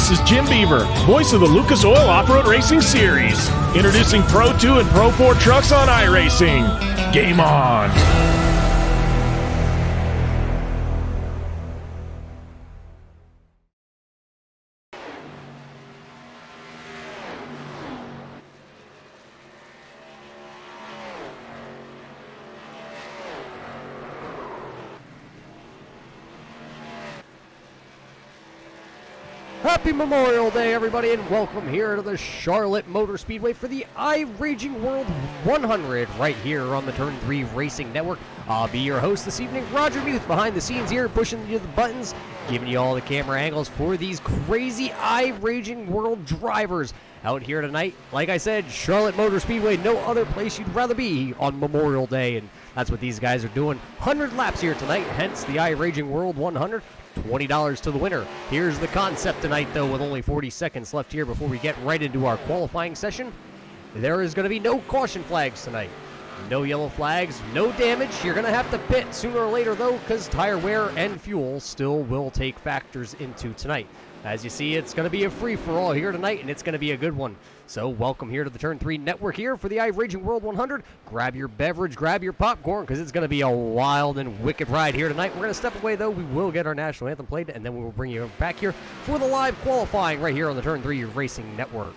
This is Jim Beaver, voice of the Lucas Oil Off-Road Racing Series. Introducing Pro 2 and Pro 4 trucks on iRacing. Game on! Happy Memorial Day, everybody, and welcome here to the Charlotte Motor Speedway for the iRaging World 100 right here on the Turn 3 Racing Network. I'll be your host this evening, Roger Muth, behind the scenes here, pushing you the buttons, giving you all the camera angles for these crazy iRaging World drivers out here tonight. Like I said, Charlotte Motor Speedway, no other place you'd rather be on Memorial Day, and that's what these guys are doing. 100 laps here tonight, hence the iRaging World 100. $20 to the winner. Here's the concept tonight, though, with only 40 seconds left here before we get right into our qualifying session. There is going to be no caution flags tonight. No yellow flags, no damage. You're going to have to pit sooner or later, though, because tire wear and fuel still will take factors into tonight. As you see, it's going to be a free-for-all here tonight, and it's going to be a good one. So welcome here to the Turn 3 Network here for the iRaging World 100. Grab your beverage, grab your popcorn, because it's going to be a wild and wicked ride here tonight. We're going to step away, though. We will get our national anthem played, and then we will bring you back here for the live qualifying right here on the Turn 3 Racing Network.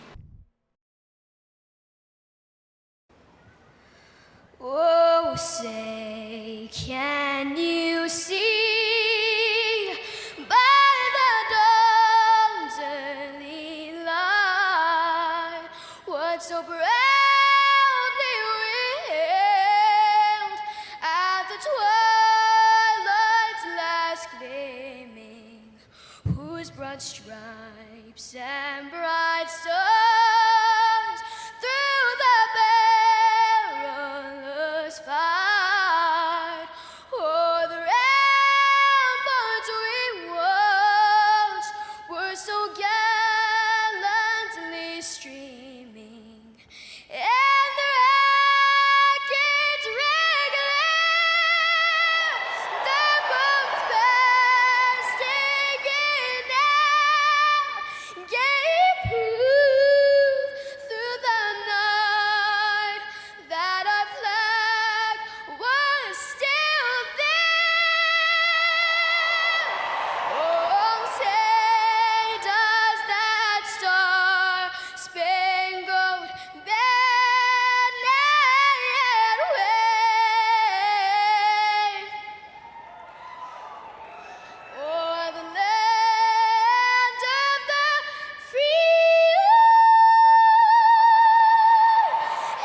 Oh, say, can you see by the dawn's early light what so proudly wailed at the twilight's last gleaming, whose broad stripes and bright stars through the perilous fight o'er the ramparts we watched were so gallantly streaming, and the rackets regular, the boats bursting in air, gave proof through the night that our flag was still there. Oh, say does that star-spangled banner yet wave o'er the land of the free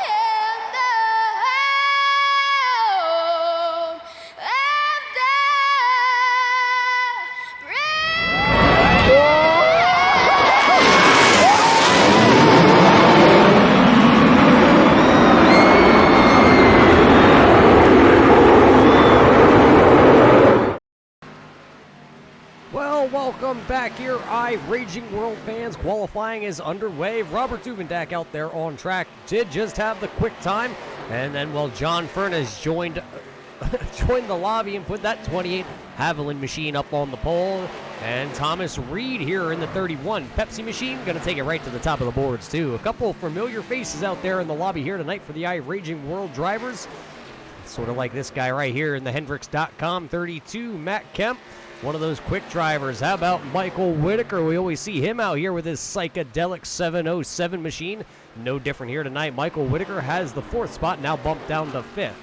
and the home of the Well, welcome back here, iRaging World fans. Qualifying is underway. Robert Duvendak out there on track did just have the quick time. And then, well, John Furness joined the lobby and put that 28 Haviland machine up on the pole. And Thomas Reed here in the 31 Pepsi machine, going to take it right to the top of the boards, too. A couple of familiar faces out there in the lobby here tonight for the iRaging World drivers. Sort of like this guy right here in the Hendrix.com 32, Matt Kemp. One of those quick drivers. How about Michael Whittaker? We always see him out here with his psychedelic 707 machine. No different here tonight. Michael Whittaker has the 4th spot, now bumped down to 5th.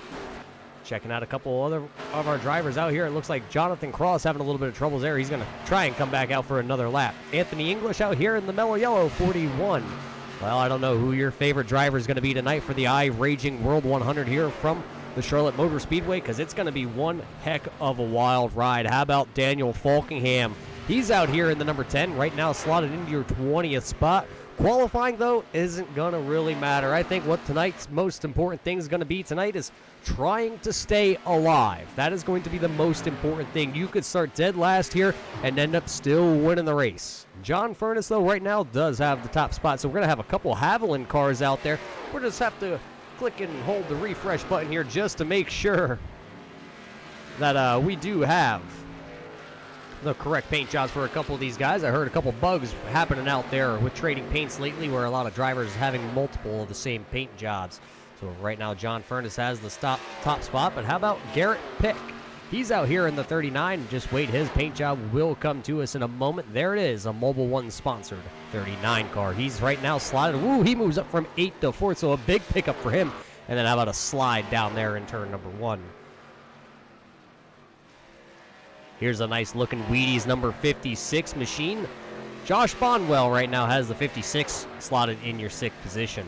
Checking out a couple other of our drivers out here. It looks like Jonathan Cross having a little bit of troubles there. He's going to try and come back out for another lap. Anthony English out here in the mellow yellow 41. Well, I don't know who your favorite driver is going to be tonight for the iRaging World 100 here from the Charlotte Motor Speedway, because it's going to be one heck of a wild ride. How about Daniel Falkingham? He's out here in the number 10, right now slotted into your 20th spot. Qualifying, though, isn't going to really matter. I think what tonight's most important thing is going to be tonight is trying to stay alive. That is going to be the most important thing. You could start dead last here and end up still winning the race. John Furness, though, right now does have the top spot, so we're going to have a couple Haviland cars out there. We'll just have to click and hold the refresh button here just to make sure that we do have the correct paint jobs for a couple of these guys. I heard a couple bugs happening out there with trading paints lately where a lot of drivers having multiple of the same paint jobs. So right now John Furness has the top spot, but how about Garrett Pick? He's out here in the 39. Just wait, his paint job will come to us in a moment. There it is, a Mobile One sponsored 39 car. He's right now slotted. Woo, he moves up from 8th to 4th, so a big pickup for him. And then how about a slide down there in turn number 1? Here's a nice looking Wheaties number 56 machine. Josh Bonwell right now has the 56 slotted in your 6th position.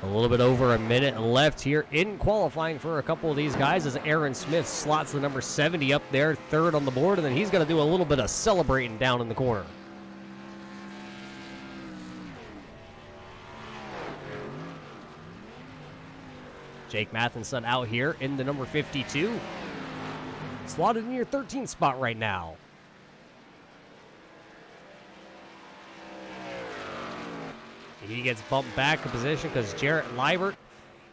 A little bit over a minute left here in qualifying for a couple of these guys as Aaron Smith slots the number 70 up there, 3rd on the board, and then he's going to do a little bit of celebrating down in the corner. Jake Matheson out here in the number 52. Slotted in your 13th spot right now. He gets bumped back a position because Jarrett Liebert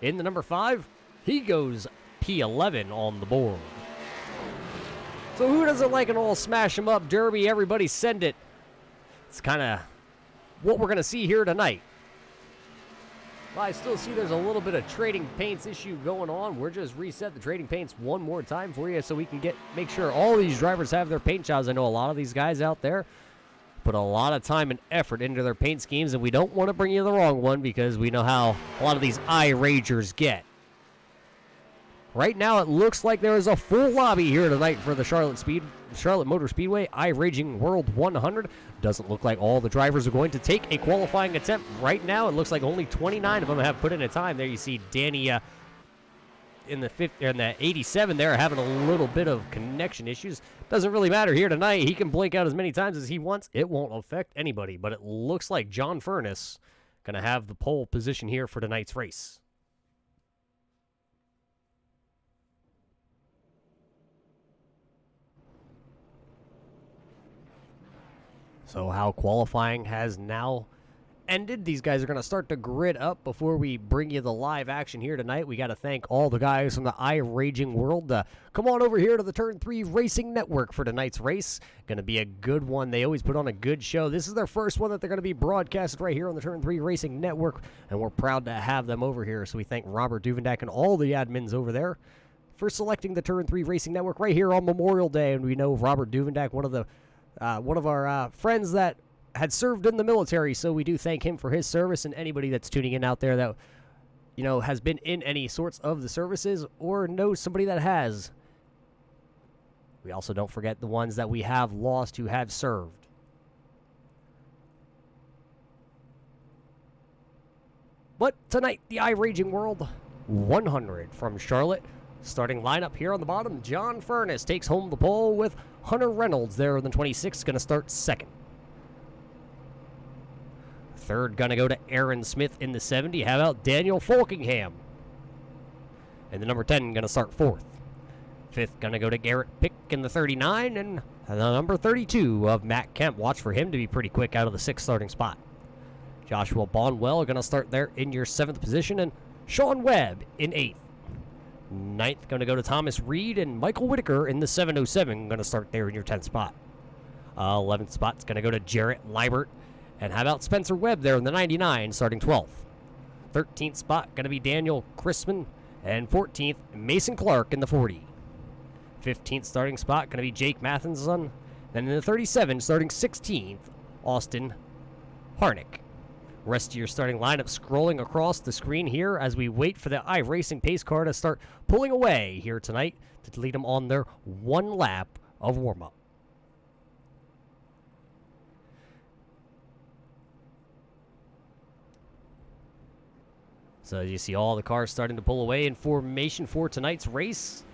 in the number 5. He goes P11 on the board. So who doesn't like an old smash 'em up derby? Everybody send it. It's kind of what we're going to see here tonight. Well, I still see there's a little bit of trading paints issue going on. We're just reset the trading paints one more time for you so we can make sure all these drivers have their paint jobs. I know a lot of these guys out there put a lot of time and effort into their paint schemes, and we don't want to bring you the wrong one because we know how a lot of these iRagers get. Right now, it looks like there is a full lobby here tonight for the Charlotte Motor Speedway iRaging World 100. Doesn't look like all the drivers are going to take a qualifying attempt. Right now, it looks like only 29 of them have put in a time. There you see Danny in the 87 there having a little bit of connection issues. Doesn't really matter here tonight. He can blink out as many times as he wants. It won't affect anybody, but it looks like John Furness going to have the pole position here for tonight's race. So how qualifying has now ended. These guys are going to start to grid up before we bring you the live action here tonight. We got to thank all the guys from the iRaging world. Come on over here to the Turn 3 Racing Network for tonight's race. Going to be a good one. They always put on a good show. This is their first one that they're going to be broadcasted right here on the Turn 3 Racing Network, and we're proud to have them over here. So we thank Robert Duvendak and all the admins over there for selecting the Turn 3 Racing Network right here on Memorial Day. And we know Robert Duvendak, one of our friends that had served in the military, so we do thank him for his service, and anybody that's tuning in out there that, you know, has been in any sorts of the services or knows somebody that has. We also don't forget the ones that we have lost who have served. But tonight, the iRaging World 100 from Charlotte. Starting lineup here on the bottom, John Furness takes home the pole with Hunter Reynolds there in the 26, going to start second. Third, going to go to Aaron Smith in the 70. How about Daniel Folkingham? And the number 10, going to start fourth. Fifth, going to go to Garrett Pick in the 39. And the number 32 of Matt Kemp. Watch for him to be pretty quick out of the 6th starting spot. Joshua Bonwell going to start there in your 7th position. And Sean Webb in 8th. 9th, going to go to Thomas Reed, and Michael Whittaker in the 707, going to start there in your 10th spot. 11th spot's going to go to Jarrett Liebert, and how about Spencer Webb there in the 99, starting 12th. 13th spot, going to be Daniel Chrisman, and 14th, Mason Clark in the 40. 15th starting spot, going to be Jake Matheson, and in the 37, starting 16th, Austin Harnick. Rest of your starting lineup scrolling across the screen here as we wait for the iRacing pace car to start pulling away here tonight to lead them on their one lap of warm-up. So you see all the cars starting to pull away in formation for tonight's race.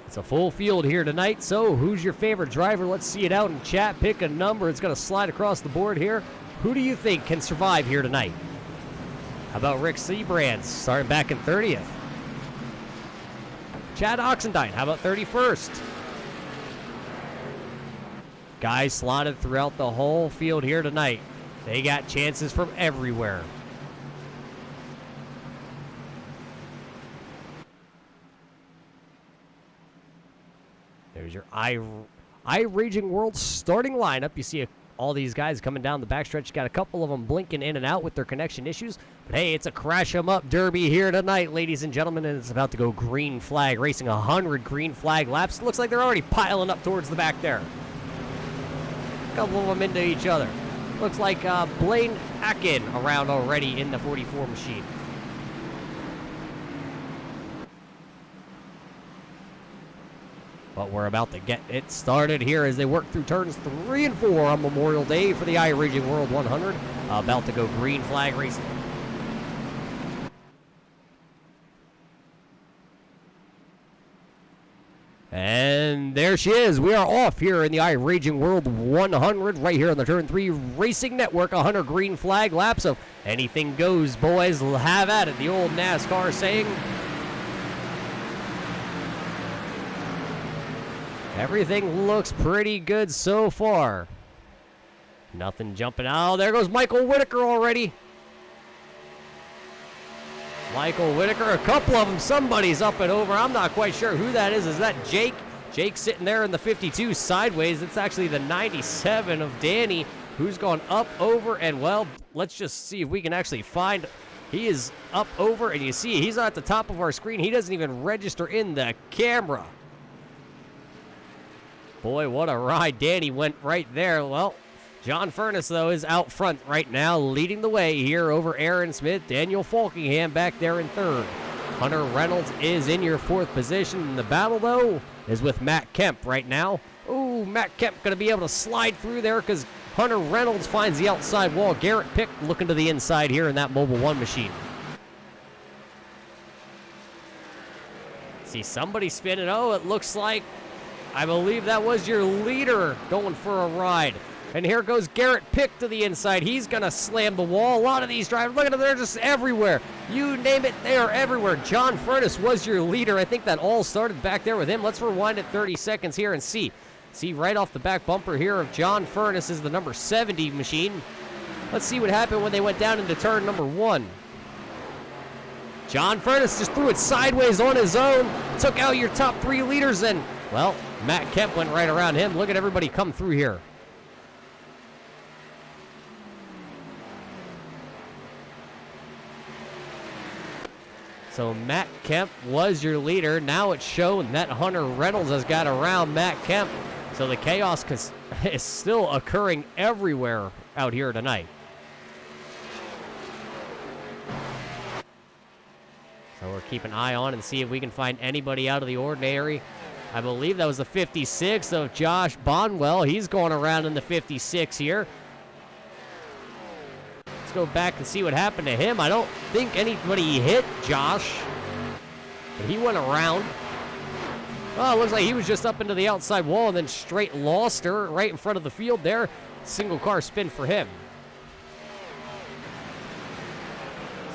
It's a full field here tonight, so who's your favorite driver? Let's see it out in chat. Pick a number. It's going to slide across the board here. Who do you think can survive here tonight? How about Rick Seabrands starting back in 30th? Chad Oxendine, how about 31st? Guys slotted throughout the whole field here tonight. They got chances from everywhere. There's your iRaging World starting lineup. You see all these guys coming down the backstretch. Got a couple of them blinking in and out with their connection issues. But hey, it's a crash 'em up derby here tonight, ladies and gentlemen, and it's about to go green flag, racing 100 green flag laps. Looks like they're already piling up towards the back there. A couple of them into each other. Looks like Blaine Akin around already in the 44 machine. But we're about to get it started here as they work through turns 3 and 4 on Memorial Day for the iRaging World 100. About to go green flag racing. And there she is. We are off here in the iRaging World 100 right here on the Turn 3 Racing Network. 100 green flag laps of anything goes, boys. Have at it. The old NASCAR saying. Everything looks pretty good so far. Nothing jumping out. Oh, there goes Michael Whittaker already. Michael Whittaker, a couple of them. Somebody's up and over. I'm not quite sure who that is. Is that Jake? Jake sitting there in the 52 sideways. It's actually the 97 of Danny, who's gone up, over, and well, let's just see if we can actually find. He is up, over, and you see he's at the top of our screen. He doesn't even register in the camera. Boy, what a ride. Danny went right there. Well, John Furness, though, is out front right now, leading the way here over Aaron Smith. Daniel Falkingham back there in third. Hunter Reynolds is in your fourth position. And the battle, though, is with Matt Kemp right now. Ooh, Matt Kemp going to be able to slide through there because Hunter Reynolds finds the outside wall. Garrett Pick looking to the inside here in that Mobile 1 machine. See somebody spinning. Oh, it looks like, I believe that was your leader going for a ride. And here goes Garrett Pick to the inside. He's going to slam the wall. A lot of these drivers, look at them, they're just everywhere. You name it, they are everywhere. John Furness was your leader. I think that all started back there with him. Let's rewind it 30 seconds here and see. See right off the back bumper here of John Furness is the number 70 machine. Let's see what happened when they went down into turn number 1. John Furness just threw it sideways on his own. Took out your top 3 leaders and, well, Matt Kemp went right around him. Look at everybody come through here. So Matt Kemp was your leader. Now it's shown that Hunter Reynolds has got around Matt Kemp. So the chaos is still occurring everywhere out here tonight. So we're keeping an eye on and see if we can find anybody out of the ordinary. I believe that was the 56 of Josh Bonwell. He's going around in the 56 here. Let's go back and see what happened to him. I don't think anybody hit Josh, but he went around. Oh, it looks like he was just up into the outside wall and then straight lost her right in front of the field there. Single car spin for him.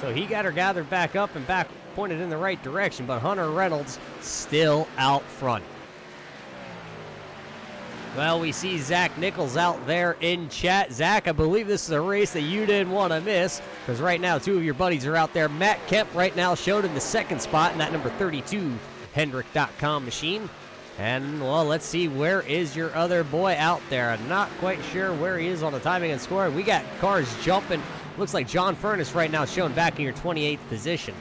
So he got her gathered back up and back pointed in the right direction, but Hunter Reynolds still out front. Well, we see Zach Nichols out there in chat. Zach, I believe this is a race that you didn't want to miss because right now 2 of your buddies are out there. Matt Kemp right now showed in the second spot in that number 32 Hendrick.com machine. And, well, let's see, where is your other boy out there? I'm not quite sure where he is on the timing and scoring. We got cars jumping. Looks like John Furness right now shown back in your 28th position.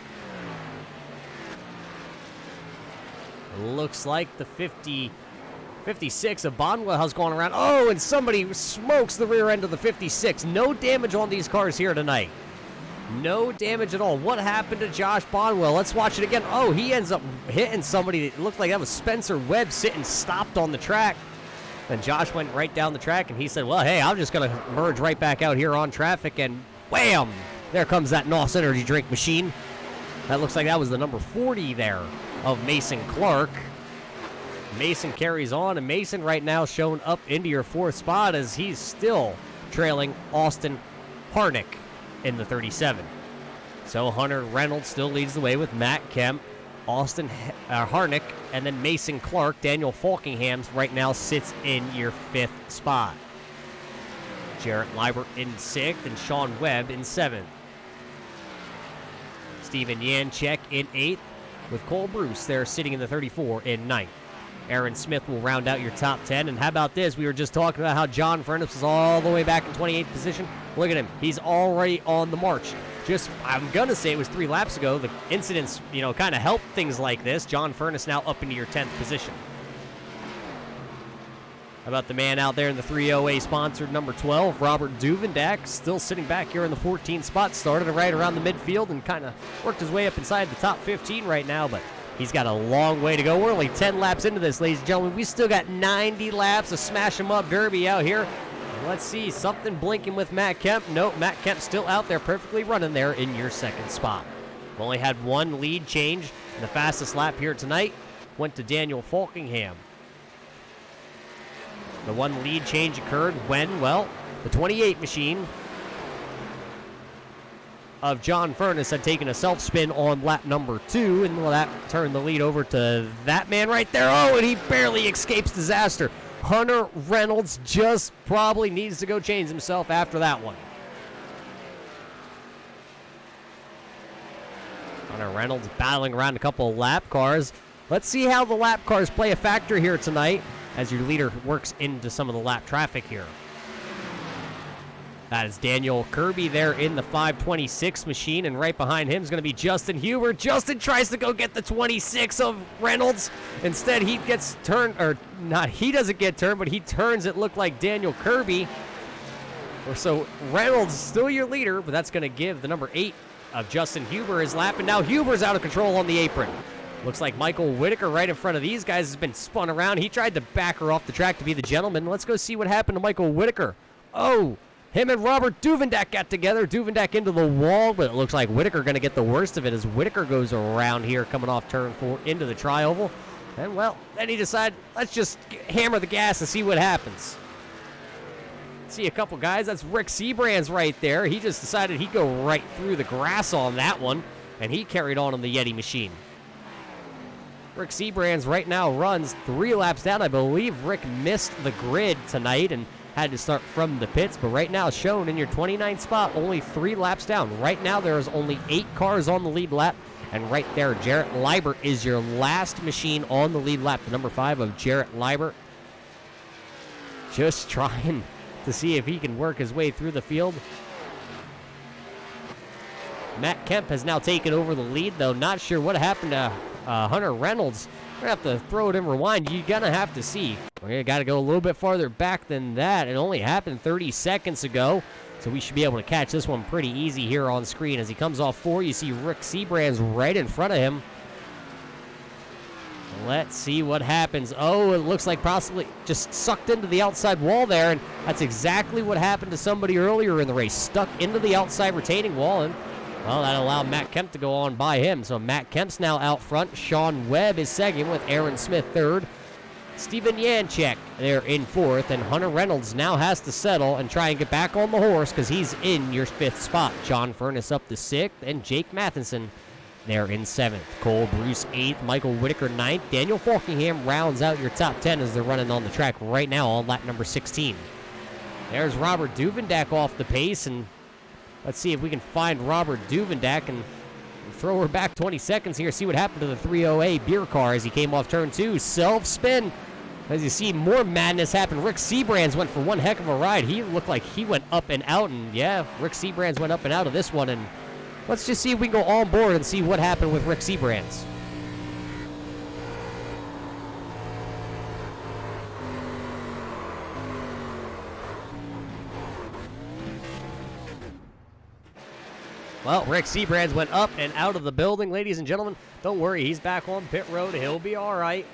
Looks like the 56 of Bonwell has gone around. Oh, and somebody smokes the rear end of the 56. No damage on these cars here tonight. No damage at all. What happened to Josh Bonwell? Let's watch it again. Oh, he ends up hitting somebody. It looked like that was Spencer Webb sitting stopped on the track. And Josh went right down the track, and he said, well, hey, I'm just going to merge right back out here on traffic, and wham! There comes that NOS energy drink machine. That looks like that was the number 40 there of Mason Clark. Mason carries on, and Mason right now shown up into your 4th spot as he's still trailing Austin Harnick in the 37. So Hunter Reynolds still leads the way with Matt Kemp, Austin Harnick, and then Mason Clark. Daniel Falkingham right now sits in your 5th spot. Jarrett Liebert in 6th and Sean Webb in 7th. Steven Yanchek in 8th with Cole Bruce there sitting in the 34 in 9th. Aaron Smith will round out your top 10. And how about this? We were just talking about how John Furness was all the way back in 28th position. Look at him. He's already on the march. I'm going to say it was 3 laps ago. The incidents, kind of helped things like this. John Furness now up into your 10th position. How about the man out there in the 308 sponsored number 12, Robert Duvendak, still sitting back here in the 14th spot. Started right around the midfield and kind of worked his way up inside the top 15 right now, but he's got a long way to go. We're only 10 laps into this, ladies and gentlemen. We still got 90 laps of smash 'em up derby out here. Let's see, something blinking with Matt Kemp. Nope, Matt Kemp still out there perfectly running there in your 2nd spot. We've only had 1 lead change, and the fastest lap here tonight went to Daniel Falkingham. The 1 lead change occurred when, the 28 machine of John Furness had taken a self-spin on lap number 2, and that turned the lead over to that man right there. Oh, and he barely escapes disaster. Hunter Reynolds just probably needs to go change himself after that one. Hunter Reynolds battling around a couple of lap cars. Let's see how the lap cars play a factor here tonight as your leader works into some of the lap traffic here. That is Daniel Kirby there in the 526 machine, and right behind him is going to be Justin Huber. Justin tries to go get the 26 of Reynolds. Instead, he gets turned, or not, he doesn't get turned, but he turns it look like Daniel Kirby. So Reynolds still your leader, but that's going to give the number 8 of Justin Huber his lap, and now Huber's out of control on the apron. Looks like Michael Whittaker right in front of these guys has been spun around. He tried to back her off the track to be the gentleman. Let's go see what happened to Michael Whittaker. Oh, him and Robert Duvendak got together. Duvendak into the wall, but it looks like Whittaker going to get the worst of it as Whittaker goes around here coming off turn 4 into the tri-oval. And, then he decided, let's just hammer the gas and see what happens. See a couple guys. That's Rick Seabrands right there. He just decided he'd go right through the grass on that one, and he carried on the Yeti machine. Rick Seabrands right now runs 3 laps down. I believe Rick missed the grid tonight and had to start from the pits, but right now shown in your 29th spot, only 3 laps down. Right now there is only 8 cars on the lead lap, and right there, Jarrett Liebert is your last machine on the lead lap. The number 5 of Jarrett Liebert just trying to see if he can work his way through the field. Matt Kemp has now taken over the lead, though. Not sure what happened to Hunter Reynolds. We're going to have to throw it in rewind. You're going to have to see. We got to go a little bit farther back than that. It only happened 30 seconds ago, so we should be able to catch this one pretty easy here on screen. As he comes off 4, you see Rick Seabrands right in front of him. Let's see what happens. Oh, it looks like possibly just sucked into the outside wall there, and that's exactly what happened to somebody earlier in the race. Stuck into the outside retaining wall, and that allowed Matt Kemp to go on by him. So Matt Kemp's now out front. Sean Webb is second with Aaron Smith third. Steven Yanchek there in 4th. And Hunter Reynolds now has to settle and try and get back on the horse because he's in your 5th spot. John Furness up to 6th. And Jake Matheson there in 7th. Cole Bruce 8th. Michael Whittaker 9th. Daniel Falkingham rounds out your top 10 as they're running on the track right now on lap number 16. There's Robert Duvendak off the pace, and let's see if we can find Robert Duvendak and throw her back 20 seconds here. See what happened to the 308 beer car as he came off turn 2. Self-spin. As you see, more madness happen. Rick Seabrands went for one heck of a ride. He looked like he went up and out. And, yeah, Rick Seabrands went up and out of this one. And let's just see if we can go on board and see what happened with Rick Seabrands. Well, Rick Seabrands went up and out of the building, ladies and gentlemen. Don't worry, he's back on pit road. He'll be all right.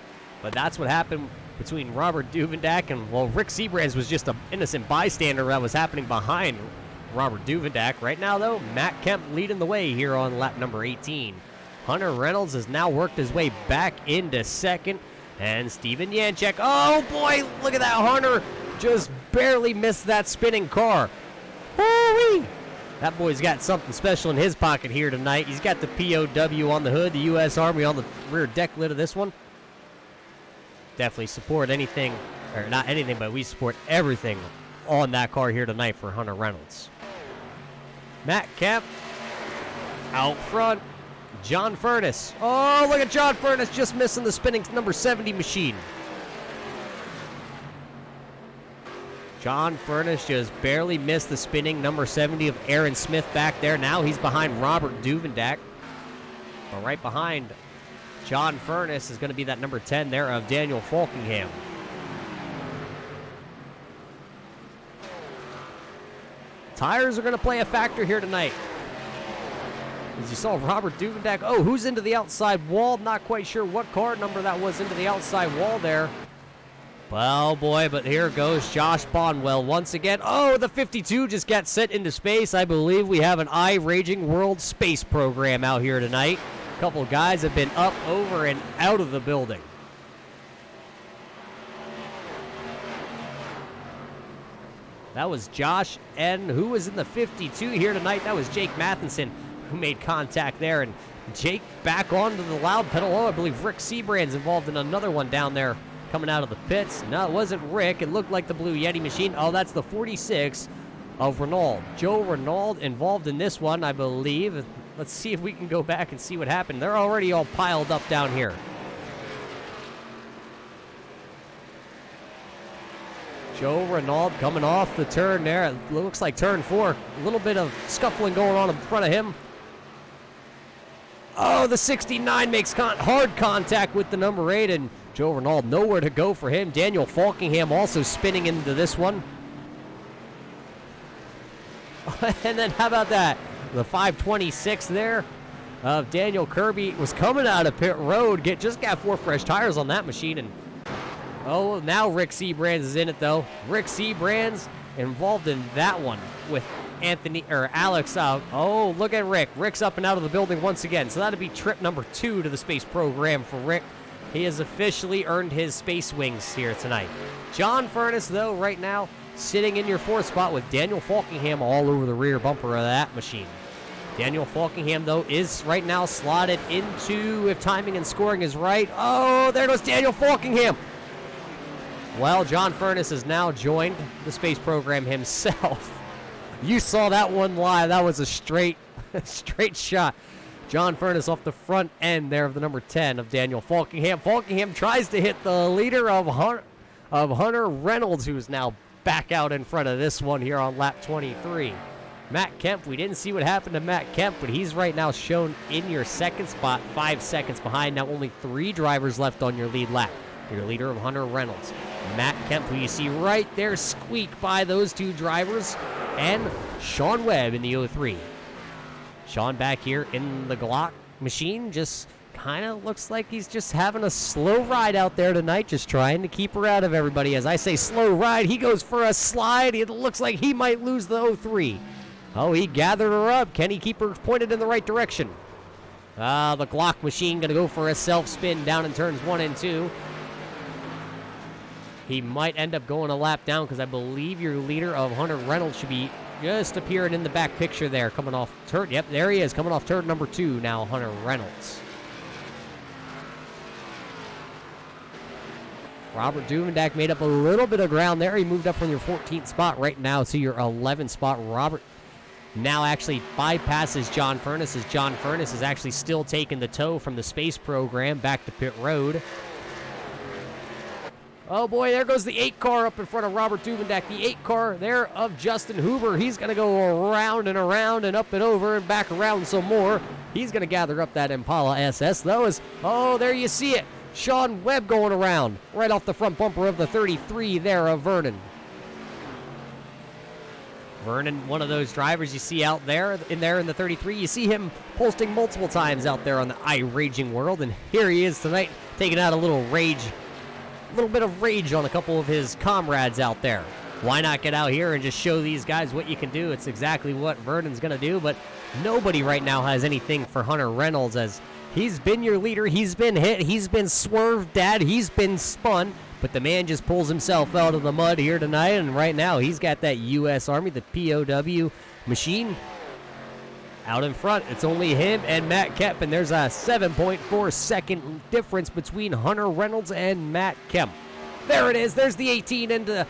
But that's what happened between Robert Duvendak and, Rick Seabrands was just an innocent bystander that was happening behind Robert Duvendak. Right now, though, Matt Kemp leading the way here on lap number 18. Hunter Reynolds has now worked his way back into second. And Steven Yanchek, oh boy, look at that. Hunter just barely missed that spinning car. Woo-wee! That boy's got something special in his pocket here tonight. He's got the POW on the hood, the U.S. Army on the rear deck lid of this one. Definitely support anything, or not anything, but we support everything on that car here tonight for Hunter Reynolds. Matt Kemp out front. John Furness. Oh, look at John Furness just missing the spinning number 70 machine. John Furnace just barely missed the spinning number 70 of Aaron Smith back there. Now he's behind Robert Duvendak. But right behind John Furnace is going to be that number 10 there of Daniel Falkingham. Tires are going to play a factor here tonight. As you saw Robert Duvendak. Oh, who's into the outside wall? Not quite sure what car number that was into the outside wall there. Well, boy, but here goes Josh Bonwell once again. Oh, the 52 just got sent into space. I believe we have an iRaging World Space program out here tonight. A couple of guys have been up, over, and out of the building. That was Josh, and who was in the 52 here tonight? That was Jake Matheson, who made contact there. And Jake back onto the loud pedal. Oh, I believe Rick Seabrand's involved in another one down there coming out of the pits. No, it wasn't Rick. It looked like the Blue Yeti machine. Oh, that's the 46 of Renault. Joe Renault involved in this one, I believe. Let's see if we can go back and see what happened. They're already all piled up down here. Joe Renault coming off the turn there. It looks like turn 4. A little bit of scuffling going on in front of him. Oh, the 69 makes hard contact with the number 8, and Joe Renault nowhere to go for him. Daniel Falkingham also spinning into this one. And then how about that? The 526 there of Daniel Kirby was coming out of pit road. Just got 4 fresh tires on that machine. And oh, now Rick Seabrands is in it, though. Rick Seabrands involved in that one with Alex out. Oh, look at Rick. Rick's up and out of the building once again. So that'll be trip number 2 to the space program for Rick. He has officially earned his space wings here tonight. John Furnace, though, right now, sitting in your 4th spot with Daniel Falkingham all over the rear bumper of that machine. Daniel Falkingham, though, is right now slotted into, if timing and scoring is right. Oh, there goes Daniel Falkingham. Well, John Furnace has now joined the space program himself. You saw that one live. That was a straight shot. John Furnace off the front end there of the number 10 of Daniel Falkingham. Falkingham tries to hit the leader of Hunter Reynolds, who's now back out in front of this one here on lap 23. Matt Kemp, we didn't see what happened to Matt Kemp, but he's right now shown in your 2nd spot, 5 seconds behind. Now only 3 drivers left on your lead lap. Your leader of Hunter Reynolds. Matt Kemp, who you see right there, squeak by those 2 drivers, and Sean Webb in the 03. Sean back here in the Glock machine just kind of looks like he's just having a slow ride out there tonight, just trying to keep her out of everybody. As I say slow ride, he goes for a slide. It looks like he might lose the 03. Oh, he gathered her up. Can he keep her pointed in the right direction? The Glock machine going to go for a self-spin down in turns 1 and 2. He might end up going a lap down because I believe your leader of Hunter Reynolds should be just appearing in the back picture there, coming off turn. Yep, there he is, coming off turn number 2 now, Hunter Reynolds. Robert Duvendak made up a little bit of ground there. He moved up from your 14th spot right now to your 11th spot. Robert now actually bypasses John Furnace, as John Furnace is actually still taking the tow from the space program back to pit road. Oh boy, there goes the 8 car up in front of Robert Duvendak. The 8 car there of Justin Huber. He's going to go around and around and up and over and back around some more. He's going to gather up that Impala SS. Oh, there you see it. Sean Webb going around right off the front bumper of the 33 there of Vernon. Vernon, one of those drivers you see out there in the 33. You see him posting multiple times out there on the iRaging world, and here he is tonight taking out a little bit of rage on a couple of his comrades out there. Why not get out here and just show these guys what you can do? It's exactly what Vernon's going to do, but nobody right now has anything for Hunter Reynolds, as he's been your leader. He's been hit. He's been swerved at. He's been spun, but the man just pulls himself out of the mud here tonight, and right now he's got that U.S. Army, the POW machine, out in front. It's only him and Matt Kemp, and there's a 7.4 second difference between Hunter Reynolds and Matt Kemp. There it is. There's the 18 into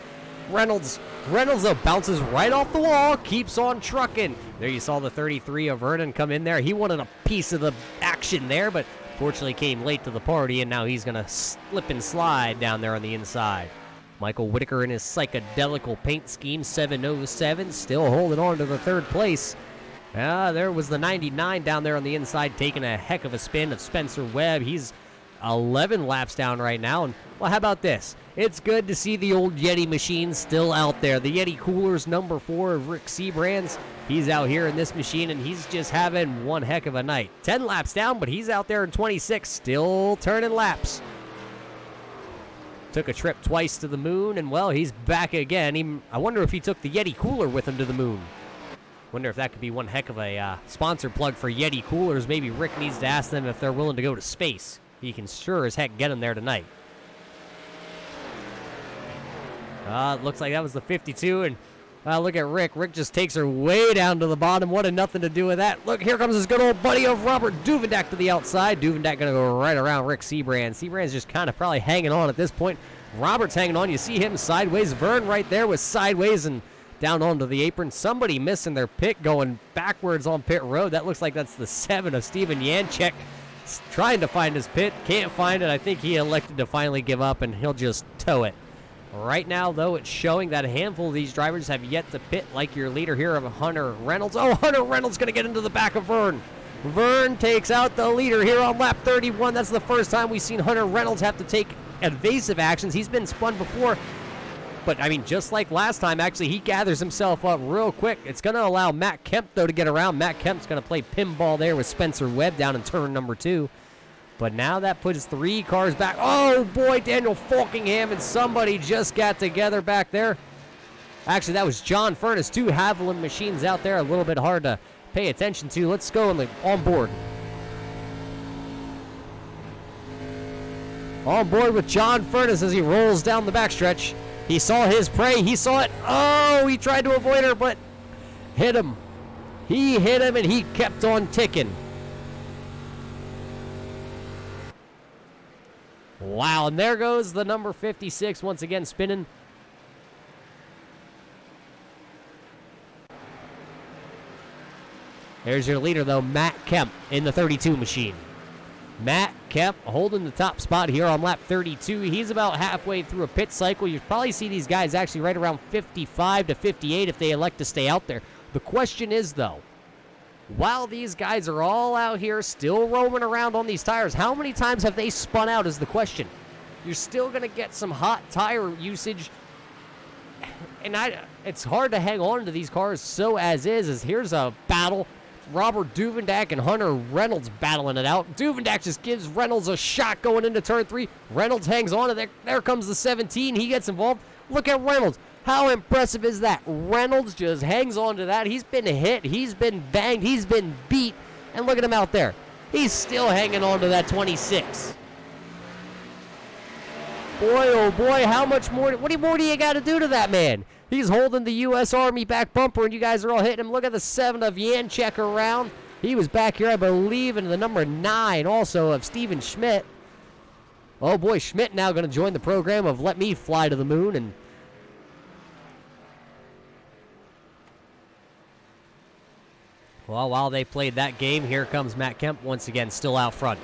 Reynolds. Reynolds, though, bounces right off the wall, keeps on trucking. There you saw the 33 of Vernon come in there. He wanted a piece of the action there, but fortunately came late to the party, and now he's going to slip and slide down there on the inside. Michael Whittaker in his psychedelical paint scheme, 707, still holding on to the third place. There was the 99 down there on the inside, taking a heck of a spin of Spencer Webb. He's 11 laps down right now. And, well, how about this? It's good to see the old Yeti machine still out there. The Yeti Coolers, number 4 of Rick Seabrands. He's out here in this machine, and he's just having one heck of a night. 10 laps down, but he's out there in 26, still turning laps. Took a trip twice to the moon, and, well, he's back again. I wonder if he took the Yeti Cooler with him to the moon. Wonder if that could be one heck of a sponsor plug for Yeti Coolers. Maybe Rick needs to ask them if they're willing to go to space. He can sure as heck get them there tonight. It looks like that was the 52, and look at Rick. Rick just takes her way down to the bottom. What a nothing to do with that. Look, here comes his good old buddy of Robert Duvendak to the outside. Duvendak going to go right around Rick Seabrand. Seabrand's just kind of probably hanging on at this point. Robert's hanging on. You see him sideways. Vern right there was sideways and down onto the apron. Somebody missing their pit going backwards on pit road. That looks like that's the 7 of Steven Yanchek trying to find his pit. Can't find it. I think he elected to finally give up, and he'll just tow it. Right now, though, it's showing that a handful of these drivers have yet to pit, like your leader here of Hunter Reynolds. Oh, Hunter Reynolds going to get into the back of Vern. Vern takes out the leader here on lap 31. That's the first time we've seen Hunter Reynolds have to take evasive actions. He's been spun before, but, I mean, just like last time, actually, he gathers himself up real quick. It's going to allow Matt Kemp, though, to get around. Matt Kemp's going to play pinball there with Spencer Webb down in turn number 2. But now that puts 3 cars back. Oh, boy, Daniel Falkingham and somebody just got together back there. Actually, that was John Furness, 2 Haviland machines out there. A little bit hard to pay attention to. Let's go on board. On board with John Furness as he rolls down the backstretch. He saw his prey. He saw it. Oh, he tried to avoid her, but hit him. He hit him, and he kept on ticking. Wow, and there goes the number 56 once again spinning. There's your leader, though, Matt Kemp in the 32 machine. Matt Kemp holding the top spot here on lap 32. He's about halfway through a pit cycle. You probably see these guys actually right around 55 to 58 if they elect to stay out there. The question is, though, while these guys are all out here still roaming around on these tires, how many times have they spun out is the question. You're still going to get some hot tire usage, and it's hard to hang on to these cars. So as here's a battle. Robert Duvendak and Hunter Reynolds battling it out. Duvendak just gives Reynolds a shot going into turn 3. Reynolds hangs on, and there comes the 17. He gets involved. Look at Reynolds. How impressive is that? Reynolds just hangs on to that. He's been hit. He's been banged. He's been beat. And look at him out there. He's still hanging on to that 26. Boy, oh boy, how much more? What more do you got to do to that man? He's holding the U.S. Army back bumper, and you guys are all hitting him. Look at the 7 of Yanchek around. He was back here, I believe, in the number 9 also of Steven Schmidt. Oh, boy, Schmidt now going to join the program of Let Me Fly to the Moon. And well, while they played that game, here comes Matt Kemp once again, still out front.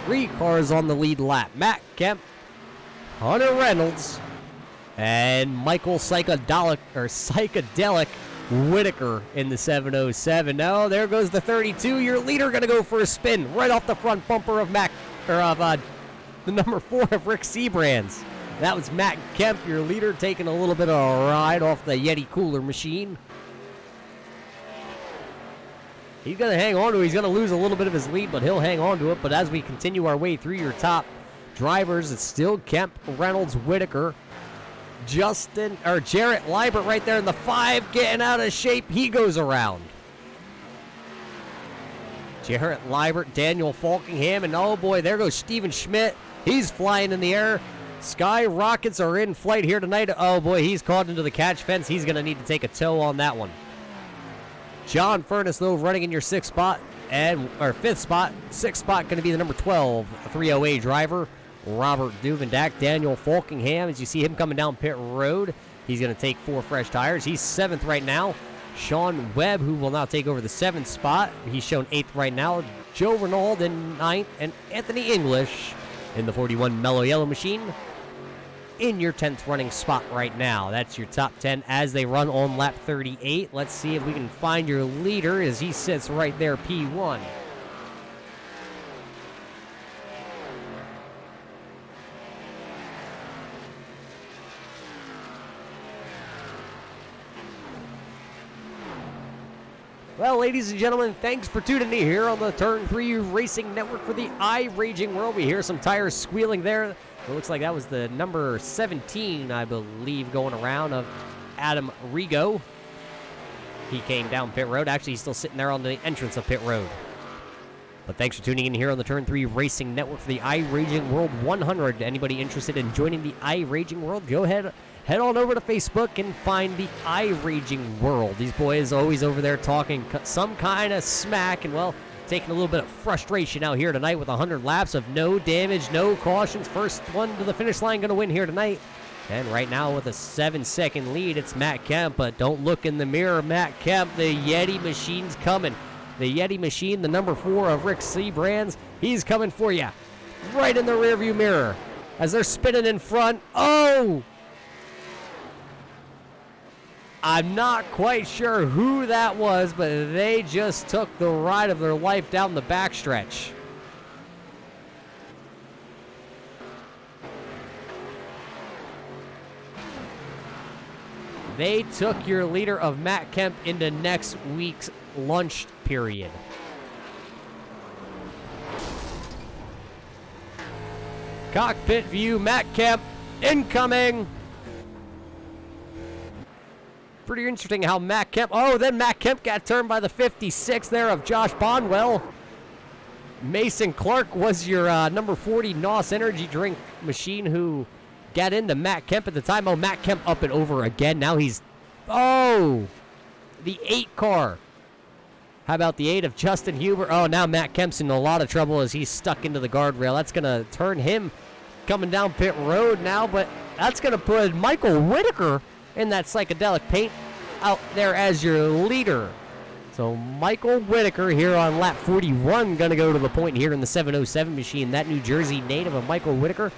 Three cars on the lead lap. Matt Kemp, Hunter Reynolds, and Michael Psychedelic Whittaker in the 707. Now there goes the 32. Your leader going to go for a spin right off the front bumper of the number 4 of Rick Seabrands. That was Matt Kemp, your leader, taking a little bit of a ride off the Yeti Cooler machine. He's going to hang on to it. He's going to lose a little bit of his lead, but he'll hang on to it. But as we continue our way through your top drivers, it's still Kemp, Reynolds, Whittaker, Jarrett Liebert right there in the 5, getting out of shape. He goes around. Jarrett Liebert, Daniel Falkingham, and oh boy, there goes Steven Schmidt. He's flying in the air. Sky Rockets are in flight here tonight. Oh boy, he's caught into the catch fence. He's going to need to take a tow on that one. John Furness, though, running in your 5th spot. 6th spot going to be the number 12, 308 driver, Robert Duvendak. Daniel Falkingham, as you see him coming down pit road, he's going to take 4 fresh tires. He's 7th right now. Sean Webb, who will now take over the 7th spot. He's shown 8th right now. Joe Renauld in 9th, and Anthony English in the 41 Mellow Yellow machine in your 10th running spot right now. That's your top 10 as they run on lap 38. Let's see if we can find your leader as he sits right there, P1. Well, ladies and gentlemen, thanks for tuning in here on the Turn 3 Racing Network for the iRaging World. We hear some tires squealing there. It looks like that was the number 17, I believe, going around of Adam Rigo. He came down pit road. Actually, he's still sitting there on the entrance of pit road. But thanks for tuning in here on the Turn 3 Racing Network for the iRaging World 100. Anybody interested in joining the iRaging World, go ahead. Head on over to Facebook and find the iRaging World. These boys always over there talking some kind of smack and, well, taking a little bit of frustration out here tonight with 100 laps of no damage, no cautions. First one to the finish line going to win here tonight. And right now with a 7-second lead, it's Matt Kemp. But don't look in the mirror, Matt Kemp. The Yeti machine's coming. The Yeti machine, the number 4 of Rick C. Brands, he's coming for you. Right in the rearview mirror as they're spinning in front. Oh! I'm not quite sure who that was, but they just took the ride of their life down the backstretch. They took your leader of Matt Kemp into next week's lunch period. Cockpit view, Matt Kemp incoming. Pretty interesting how Matt Kemp, then Matt Kemp got turned by the 56 there of Josh Bonwell. Mason Clark was your number 40 NOS energy drink machine who got into Matt Kemp at the time. Oh, Matt Kemp up and over again. Now he's, the 8 car. How about the 8 of Justin Huber? Oh, now Matt Kemp's in a lot of trouble as he's stuck into the guardrail. That's going to turn him coming down pit road now, but that's going to put Michael Whittaker in that psychedelic paint out there as your leader. So Michael Whitaker here on lap 41 going to go to the point here in the 707 machine. That New Jersey native of Michael Whitaker.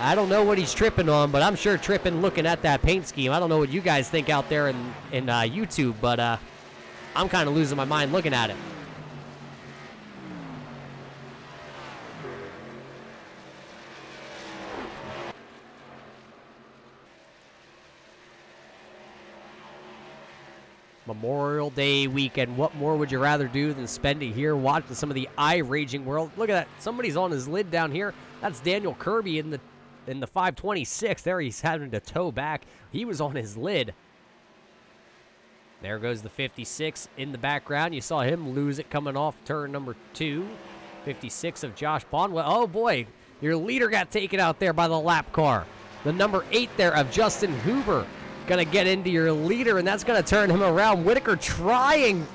I don't know what he's tripping on, but I'm sure tripping looking at that paint scheme. I don't know what you guys think out there in YouTube, but I'm kind of losing my mind looking at it. Memorial Day weekend. What more would you rather do than spend it here watching some of the iRaging World? Look at that. Somebody's on his lid down here. That's Daniel Kirby in the 526. There he's having to tow back. He was on his lid. There goes the 56 in the background. You saw him lose it coming off turn number 2. 56 of Josh Bonwell. Oh boy, your leader got taken out there by the lap car. The number 8 there of Justin Huber going to get into your leader, and that's going to turn him around. Whittaker trying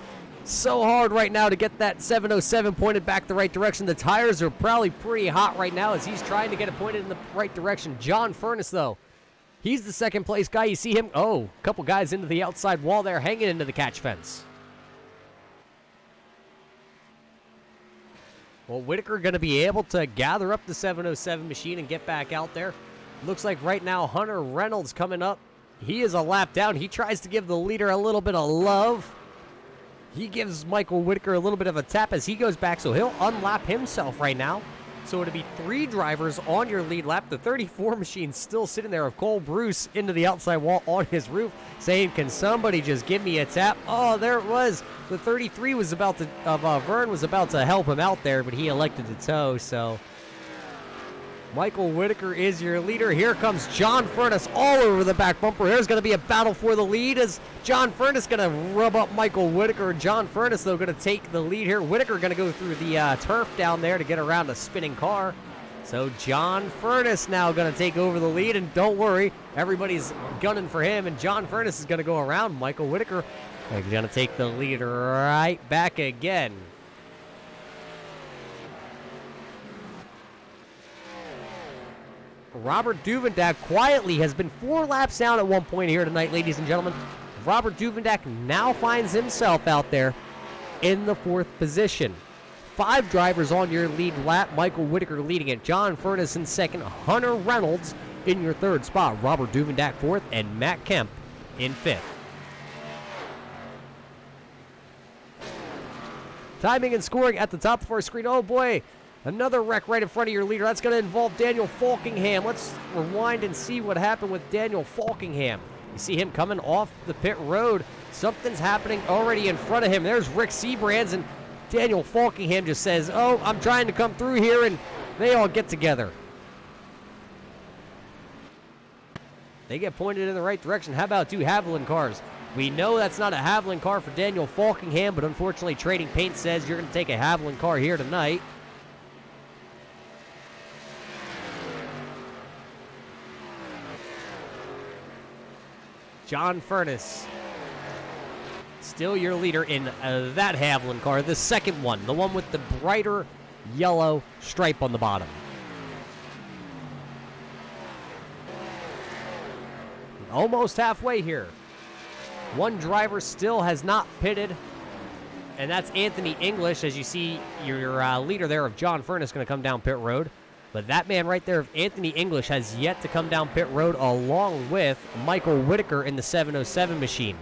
so hard right now to get that 707 pointed back the right direction. The tires are probably pretty hot right now as he's trying to get it pointed in the right direction. John Furness, though, he's the second place guy. You see him, a couple guys into the outside wall there, hanging into the catch fence. Well, Whittaker going to be able to gather up the 707 machine and get back out there. Looks like right now Hunter Reynolds coming up. He is a lap down. He tries to give the leader a little bit of love. He gives Michael Whittaker a little bit of a tap as he goes back, so he'll unlap himself right now. So it'll be 3 drivers on your lead lap. The 34 machine's still sitting there of Cole Bruce into the outside wall on his roof, saying, can somebody just give me a tap? Oh, there it was. The 33 was about to, Vern was about to help him out there, but he elected to tow, so Michael Whittaker is your leader. Here comes John Furness all over the back bumper. There's going to be a battle for the lead as John Furness going to rub up Michael Whittaker. John Furness, though, going to take the lead here. Whittaker going to go through the turf down there to get around a spinning car. So John Furness now going to take over the lead. And don't worry, everybody's gunning for him. And John Furness is going to go around Michael Whittaker. He's going to take the lead right back again. Robert Duvendak quietly has been 4 laps down at one point here tonight, ladies and gentlemen. Robert Duvendak now finds himself out there in the 4th position. 5 drivers on your lead lap. Michael Whittaker leading it. John Furness in 2nd. Hunter Reynolds in your 3rd spot. Robert Duvendak 4th. And Matt Kemp in 5th. Timing and scoring at the top of our screen. Oh boy, another wreck right in front of your leader. That's going to involve Daniel Falkingham. Let's rewind and see what happened with Daniel Falkingham. You see him coming off the pit road. Something's happening already in front of him. There's Rick Seabrands, and Daniel Falkingham just says, oh, I'm trying to come through here, and they all get together. They get pointed in the right direction. How about 2 Haviland cars? We know that's not a Haviland car for Daniel Falkingham, but unfortunately Trading Paint says you're going to take a Haviland car here tonight. John Furness, still your leader in that Haviland car, the 2nd one, the one with the brighter yellow stripe on the bottom. Almost halfway here. One driver still has not pitted, and that's Anthony English. As you see, your leader there of John Furness going to come down pit road. But that man right there of Anthony English has yet to come down pit road, along with Michael Whittaker in the 707 machine.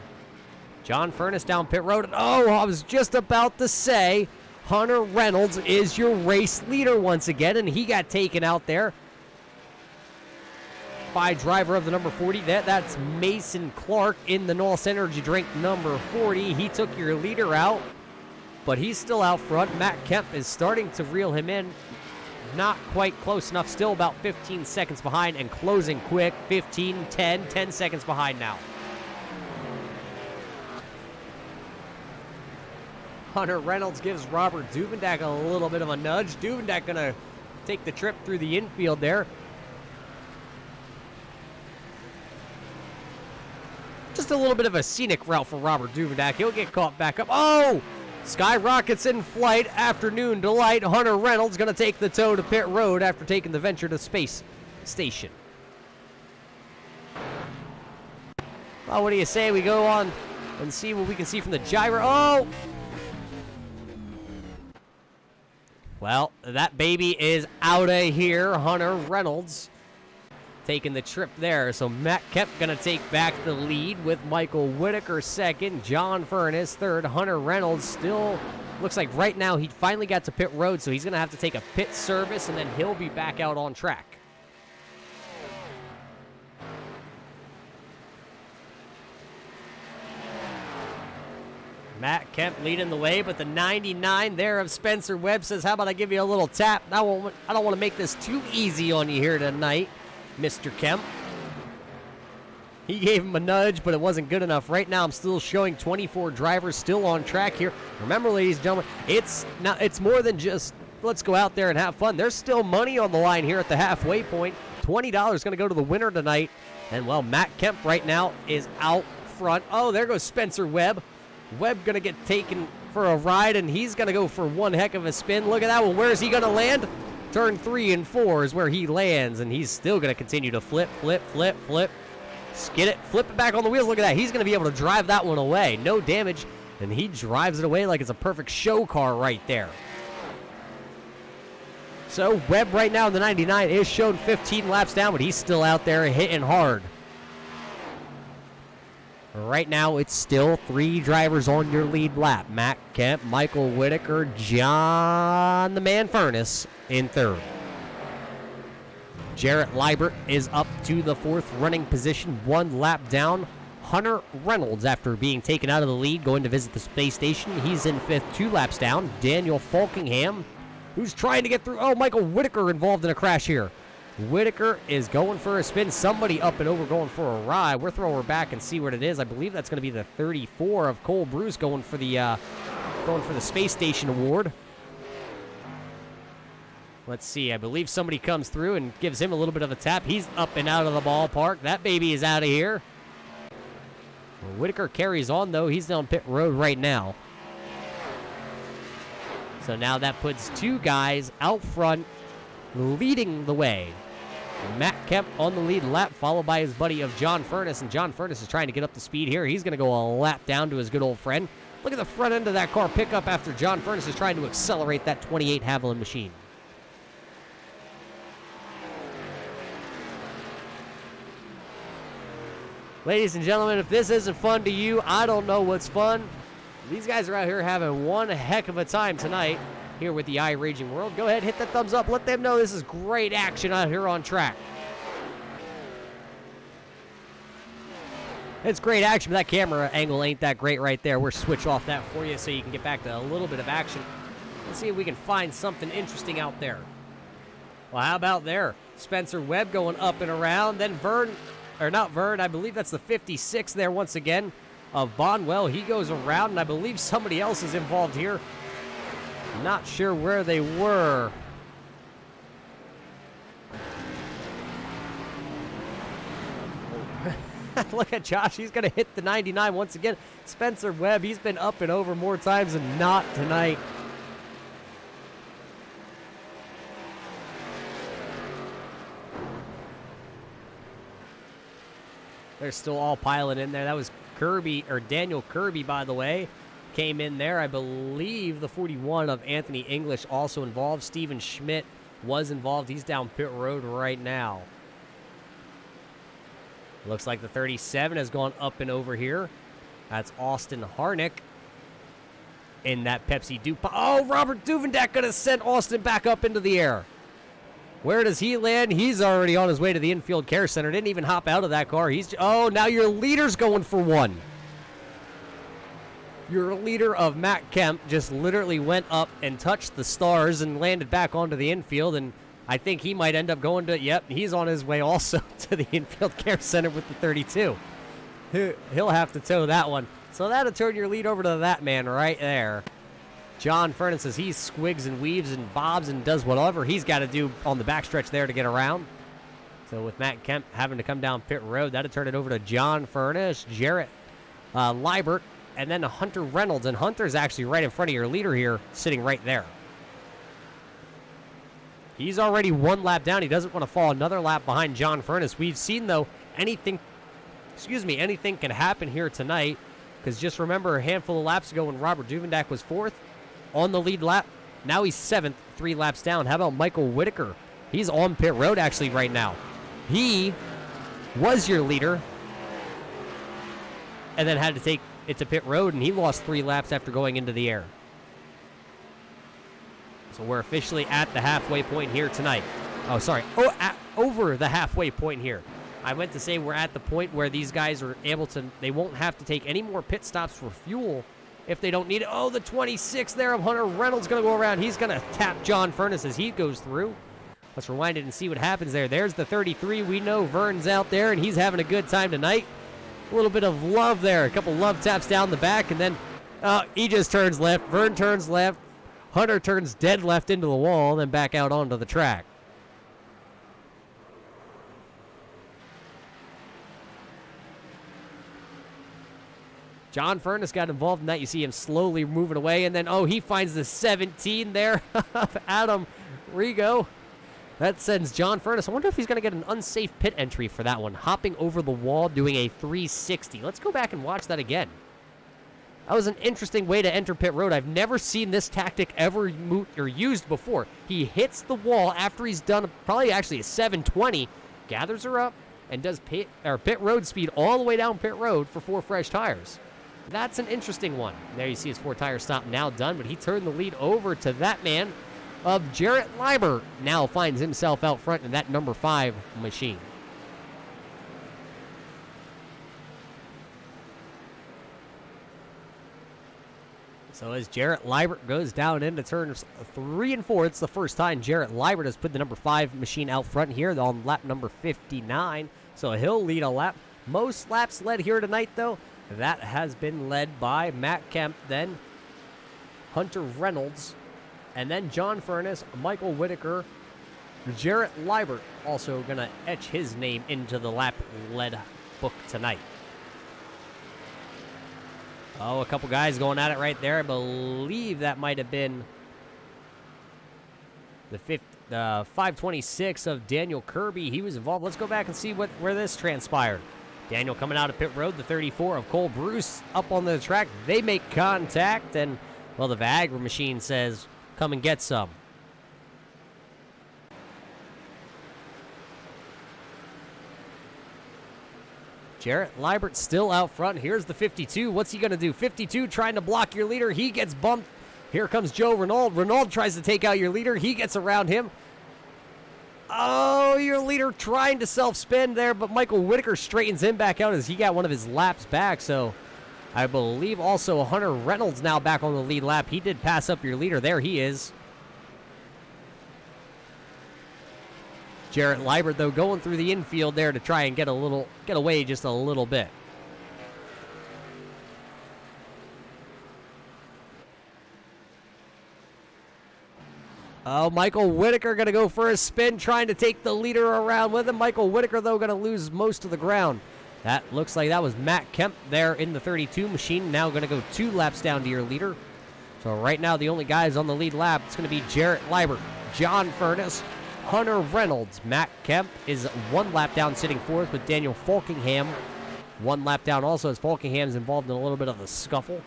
John Furness down pit road. And oh, I was just about to say, Hunter Reynolds is your race leader once again, and he got taken out there by driver of the number 40. That's Mason Clark in the Norse Energy Drink number 40. He took your leader out, but he's still out front. Matt Kemp is starting to reel him in. Not quite close enough. Still about 15 seconds behind and closing quick. 15, 10 seconds behind now. Hunter Reynolds gives Robert Duvendak a little bit of a nudge. Duvendak going to take the trip through the infield there. Just a little bit of a scenic route for Robert Duvendak. He'll get caught back up. Oh! Skyrockets in flight. Afternoon delight. Hunter Reynolds going to take the tow to pit road after taking the venture to space station. Well, what do you say we go on and see what we can see from the gyro? Oh! Well, that baby is out of here. Hunter Reynolds taking the trip there. So Matt Kemp going to take back the lead with Michael Whittaker 2nd, John Furness 3rd, Hunter Reynolds still looks like right now he finally got to pit road, so he's going to have to take a pit service, and then he'll be back out on track. Matt Kemp leading the way, but the 99 there of Spencer Webb says, how about I give you a little tap? I don't want to make this too easy on you here tonight, Mr. Kemp. He gave him a nudge, but it wasn't good enough. Right now, I'm still showing 24 drivers still on track here. Remember, ladies and gentlemen, it's more than just let's go out there and have fun. There's still money on the line here at the halfway point. $20 going to go to the winner tonight. And, well, Matt Kemp right now is out front. Oh, there goes Spencer Webb. Webb going to get taken for a ride, and he's going to go for one heck of a spin. Look at that one. Where is he going to land? Turn 3 and 4 is where he lands, and he's still going to continue to flip. Skid it, flip it back on the wheels. Look at that. He's going to be able to drive that one away. No damage, and he drives it away like it's a perfect show car right there. So Webb right now in the 99 is shown 15 laps down, but he's still out there hitting hard. Right now, it's still 3 drivers on your lead lap. Matt Kemp, Michael Whittaker, John the Man Furness in 3rd. Jarrett Liebert is up to the 4th running position, 1 lap down. Hunter Reynolds, after being taken out of the lead, going to visit the space station. He's in 5th, 2 laps down. Daniel Falkingham, who's trying to get through. Oh, Michael Whittaker involved in a crash here. Whittaker is going for a spin. Somebody up and over going for a ride. We're throwing her back and see what it is. I believe that's going to be the 34 of Cole Bruce going for the space station award. Let's see. I believe somebody comes through and gives him a little bit of a tap. He's up and out of the ballpark. That baby is out of here. Well, Whittaker carries on, though. He's down pit road right now. So now that puts 2 guys out front leading the way. Matt Kemp on the lead lap, followed by his buddy of John Furness, and John Furness is trying to get up to speed here. He's going to go a lap down to his good old friend. Look at the front end of that car pick up after John Furness is trying to accelerate that 28 Haviland machine. Ladies and gentlemen, if this isn't fun to you, I don't know what's fun. These guys are out here having one heck of a time tonight here with the iRaging World. Go ahead, hit the thumbs up. Let them know this is great action out here on track. It's great action, but that camera angle ain't that great right there. We'll switch off that for you so you can get back to a little bit of action. Let's see if we can find something interesting out there. Well, how about there? Spencer Webb going up and around. Then Vern, or not Vern, I believe that's the 56 there once again of Bonwell. He goes around, and I believe somebody else is involved here. Not sure where they were. Look at Josh. He's going to hit the 99 once again. Spencer Webb, he's been up and over more times than not tonight. They're still all piling in there. That was Kirby, or Daniel Kirby, by the way, came in there. I believe the 41 of Anthony English also involved. Steven Schmidt was involved. He's down pit road right now. Looks like the 37 has gone up and over here. That's Austin Harnick in that Pepsi DuPont. Oh, Robert Duvendak going to send Austin back up into the air. Where does he land? He's already on his way to the infield care center. Didn't even hop out of that car. Oh, now your leader's going for one. Your leader of Matt Kemp just literally went up and touched the stars and landed back onto the infield, and I think he might end up going to, yep, he's on his way also to the infield care center with the 32. He'll have to tow that one. So that'll turn your lead over to that man right there. John Furness says he squigs and weaves and bobs and does whatever he's got to do on the backstretch there to get around. So with Matt Kemp having to come down pit road, that'll turn it over to John Furness, Jarrett Liebert, and then Hunter Reynolds. And Hunter's actually right in front of your leader here, sitting right there. He's already one lap down. He doesn't want to fall another lap behind John Furness. We've seen, though, anything can happen here tonight. Because just remember, a handful of laps ago when Robert Duvendak was fourth on the lead lap. Now he's seventh, 3 laps down. How about Michael Whittaker? He's on pit road, actually, right now. He was your leader and then had to take it to pit road, and he lost 3 laps after going into the air. So we're officially at the halfway point here tonight. Oh, sorry. Over the halfway point here. I meant to say we're at the point where these guys are able to, they won't have to take any more pit stops for fuel if they don't need it. Oh, the 26 there of Hunter Reynolds going to go around. He's going to tap John Furness as he goes through. Let's rewind it and see what happens there. There's the 33. We know Vern's out there, and he's having a good time tonight. A little bit of love there. A couple love taps down the back, and then he just turns left. Vern turns left. Hunter turns dead left into the wall, then back out onto the track. John Furness got involved in that. You see him slowly moving away, and then, he finds the 17 there of Adam Rigo. That sends John Furness. I wonder if he's going to get an unsafe pit entry for that one. Hopping over the wall, doing a 360. Let's go back and watch that again. That was an interesting way to enter pit road. I've never seen this tactic ever used before. He hits the wall after he's done probably actually a 720, gathers her up, and does pit road speed all the way down pit road for 4 fresh tires. That's an interesting one. There you see his 4-tire stop now done, but he turned the lead over to that man of Jarrett Liebert. Now finds himself out front in that number 5 machine. So as Jarrett Liebert goes down into turns 3 and 4, it's the first time Jarrett Liebert has put the number 5 machine out front here on lap number 59. So he'll lead a lap. Most laps led here tonight, though, that has been led by Matt Kemp, then Hunter Reynolds, and then John Furness, Michael Whittaker, Jarrett Liebert also going to etch his name into the lap led book tonight. Oh, a couple guys going at it right there. I believe that might have been the 526 of Daniel Kirby. He was involved. Let's go back and see where this transpired. Daniel coming out of pit road, the 34 of Cole Bruce up on the track. They make contact, and, well, the Viagra machine says, come and get some. Jarrett Liebert still out front. Here's the 52. What's he going to do? 52 trying to block your leader. He gets bumped. Here comes Joe Renaud. Renaud tries to take out your leader. He gets around him. Oh, your leader trying to self-spin there, but Michael Whittaker straightens him back out as he got one of his laps back. So I believe also Hunter Reynolds now back on the lead lap. He did pass up your leader. There he is. Jarrett Liebert, though, going through the infield there to try and get away just a little bit. Oh, Michael Whittaker going to go for a spin, trying to take the leader around with him. Michael Whittaker, though, going to lose most of the ground. That looks like that was Matt Kemp there in the 32 machine. Now going to go 2 laps down to your leader. So right now, the only guys on the lead lap, it's going to be Jarrett Liebert, John Furness, Hunter Reynolds. Matt Kemp is 1 lap down, sitting 4th with Daniel Falkingham. 1 lap down also as Falkingham's involved in a little bit of a scuffle.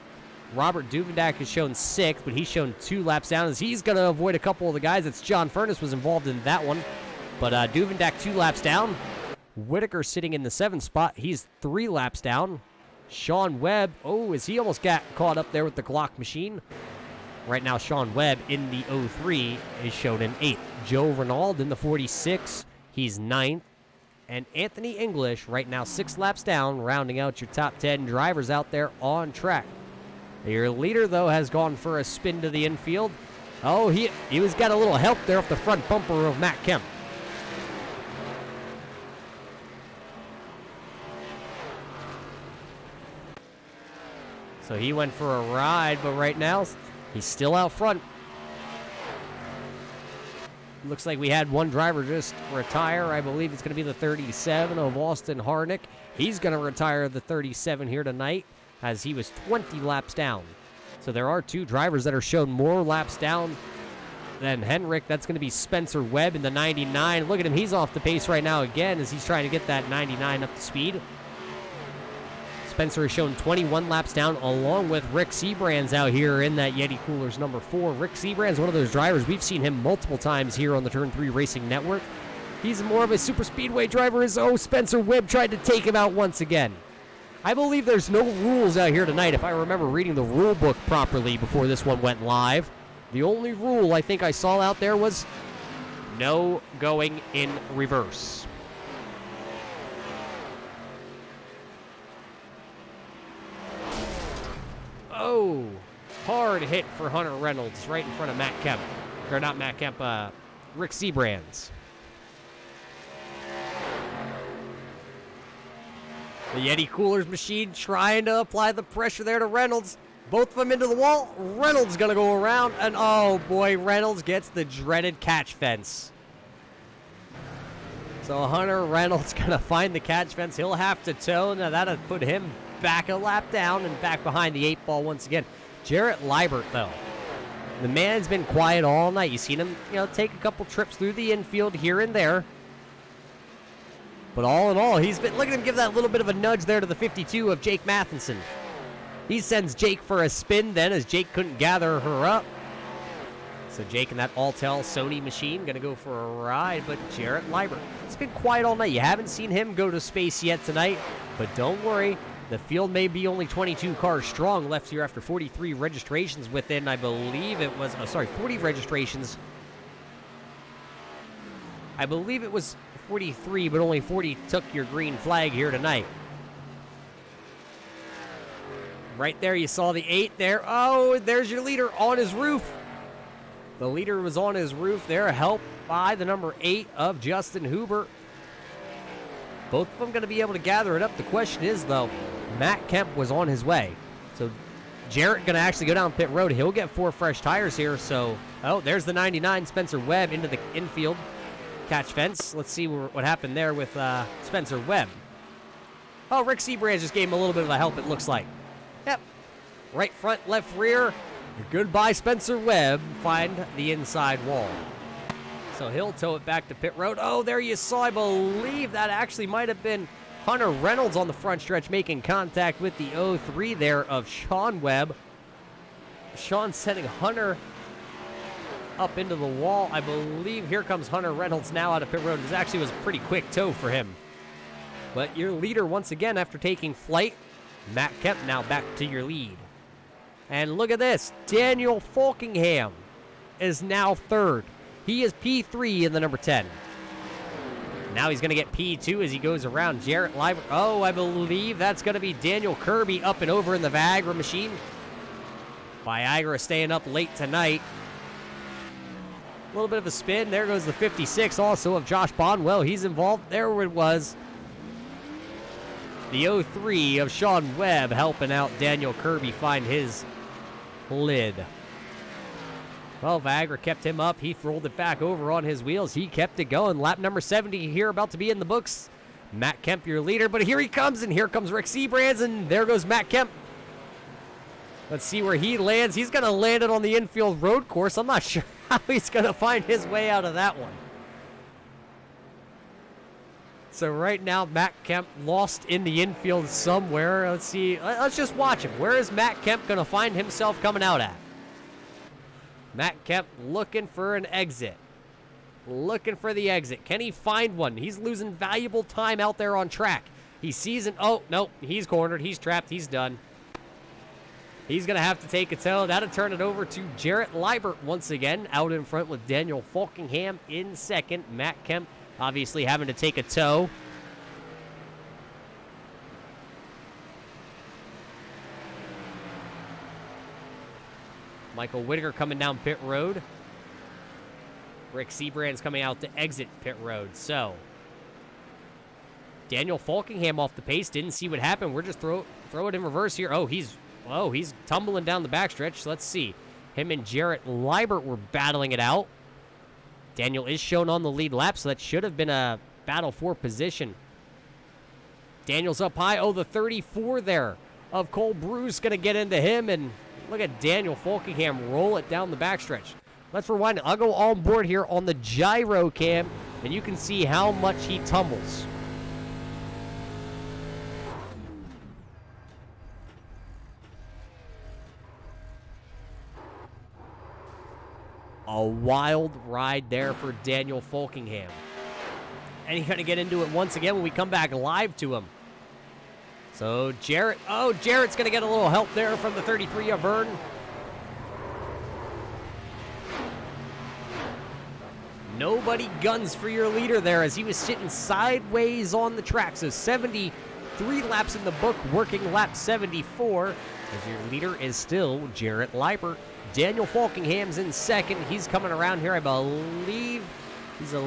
Robert Duvendak is shown 6th, but he's shown 2 laps down as he's going to avoid a couple of the guys. It's John Furness was involved in that one. But Duvendak 2 laps down. Whittaker sitting in the 7th spot. He's 3 laps down. Sean Webb, as he almost got caught up there with the Glock machine. Right now, Sean Webb in the 03 is shown in 8th. Joe Renaud in the 46, he's 9th. And Anthony English right now 6 laps down, rounding out your top 10 drivers out there on track. Your leader, though, has gone for a spin to the infield. Oh, he was got a little help there off the front bumper of Matt Kemp. So he went for a ride, but right now he's still out front. Looks like we had one driver just retire. I believe it's going to be the 37 of Austin Harnick. He's going to retire the 37 here tonight as he was 20 laps down. So there are 2 drivers that are shown more laps down than Henrik. That's going to be Spencer Webb in the 99. Look at him. He's off the pace right now again as he's trying to get that 99 up to speed. Spencer is shown 21 laps down along with Rick Seabrands out here in that Yeti Coolers number 4. Rick Seabrands, one of those drivers. We've seen him multiple times here on the Turn 3 Racing Network. He's more of a super speedway driver as Spencer Webb tried to take him out once again. I believe there's no rules out here tonight if I remember reading the rule book properly before this one went live. The only rule I think I saw out there was no going in reverse. Oh, hard hit for Hunter Reynolds right in front of Matt Kemp. Or not Matt Kemp, Rick Seabrands. The Yeti Coolers machine trying to apply the pressure there to Reynolds. Both of them into the wall. Reynolds going to go around. And oh boy, Reynolds gets the dreaded catch fence. So Hunter Reynolds going to find the catch fence. He'll have to tow. Now that'll put him back a lap down and back behind the 8 ball once again. Jarrett Liebert, though. The man's been quiet all night. You've seen him, take a couple trips through the infield here and there. But all in all, look at him give that little bit of a nudge there to the 52 of Jake Matheson. He sends Jake for a spin then as Jake couldn't gather her up. So Jake and that Altel Sony machine going to go for a ride, but Jarrett Liebert, it's been quiet all night. You haven't seen him go to space yet tonight, but don't worry. The field may be only 22 cars strong left here after 43 registrations within, I believe it was, 40 registrations. I believe it was 43, but only 40 took your green flag here tonight. Right there, you saw the 8 there. Oh, there's your leader on his roof. The leader was on his roof there, helped by the number 8 of Justin Huber. Both of them going to be able to gather it up. The question is, though, Matt Kemp was on his way. So Jarrett going to actually go down pit road. He'll get 4 fresh tires here. So, there's the 99, Spencer Webb into the infield. Catch fence. Let's see what happened there with Spencer Webb. Oh, Rick Seabrands just gave him a little bit of a help, it looks like. Yep. Right front, left rear. Goodbye, Spencer Webb. Find the inside wall. So he'll tow it back to pit road. Oh, there you saw, I believe that actually might have been Hunter Reynolds on the front stretch making contact with the 03 there of Sean Webb. Sean sending Hunter up into the wall. I believe here comes Hunter Reynolds now out of pit road. This actually was a pretty quick tow for him. But your leader once again after taking flight, Matt Kemp now back to your lead. And look at this, Daniel Folkingham is now third. He is P3 in the number 10. Now he's going to get P2 as he goes around Jarrett Liber. Oh, I believe that's going to be Daniel Kirby up and over in the Viagra machine. Viagra staying up late tonight. A little bit of a spin. There goes the 56 also of Josh Bonwell. He's involved. There it was. The 03 of Sean Webb helping out Daniel Kirby find his lid. Well, Viagra kept him up. He rolled it back over on his wheels. He kept it going. Lap number 70 here, about to be in the books. Matt Kemp, your leader, but here he comes, and here comes Rick Seabrands, and there goes Matt Kemp. Let's see where he lands. He's going to land it on the infield road course. I'm not sure how he's going to find his way out of that one. So right now, Matt Kemp lost in the infield somewhere. Let's see. Let's just watch him. Where is Matt Kemp going to find himself coming out at? Matt Kemp looking for an exit. Looking for the exit. Can he find one? He's losing valuable time out there on track. He sees an... Oh, no. He's cornered. He's trapped. He's done. He's going to have to take a tow. That'll turn it over to Jarrett Liebert once again. Out in front with Daniel Folkingham in second. Matt Kemp obviously having to take a tow. Michael Whittaker coming down pit road. Rick Seabrands coming out to exit pit road. So, Daniel Folkingham off the pace. Didn't see what happened. We're just throw it in reverse here. Oh, he's tumbling down the backstretch. Let's see. Him and Jarrett Liebert were battling it out. Daniel is shown on the lead lap, so that should have been a battle for position. Daniel's up high. Oh, the 34 there of Cole Bruce going to get into him, and look at Daniel Folkingham roll it down the backstretch. Let's rewind it. I'll go on board here on the gyro cam, and you can see how much he tumbles. A wild ride there for Daniel Folkingham. And he's going to get into it once again when we come back live to him. So Jarrett's going to get a little help there from the 33 of Vern. Nobody guns for your leader there as he was sitting sideways on the track. So 73 laps in the book, working lap 74. As your leader is still Jarrett Liebert. Daniel Folkingham's in second. He's coming around here. I believe he's a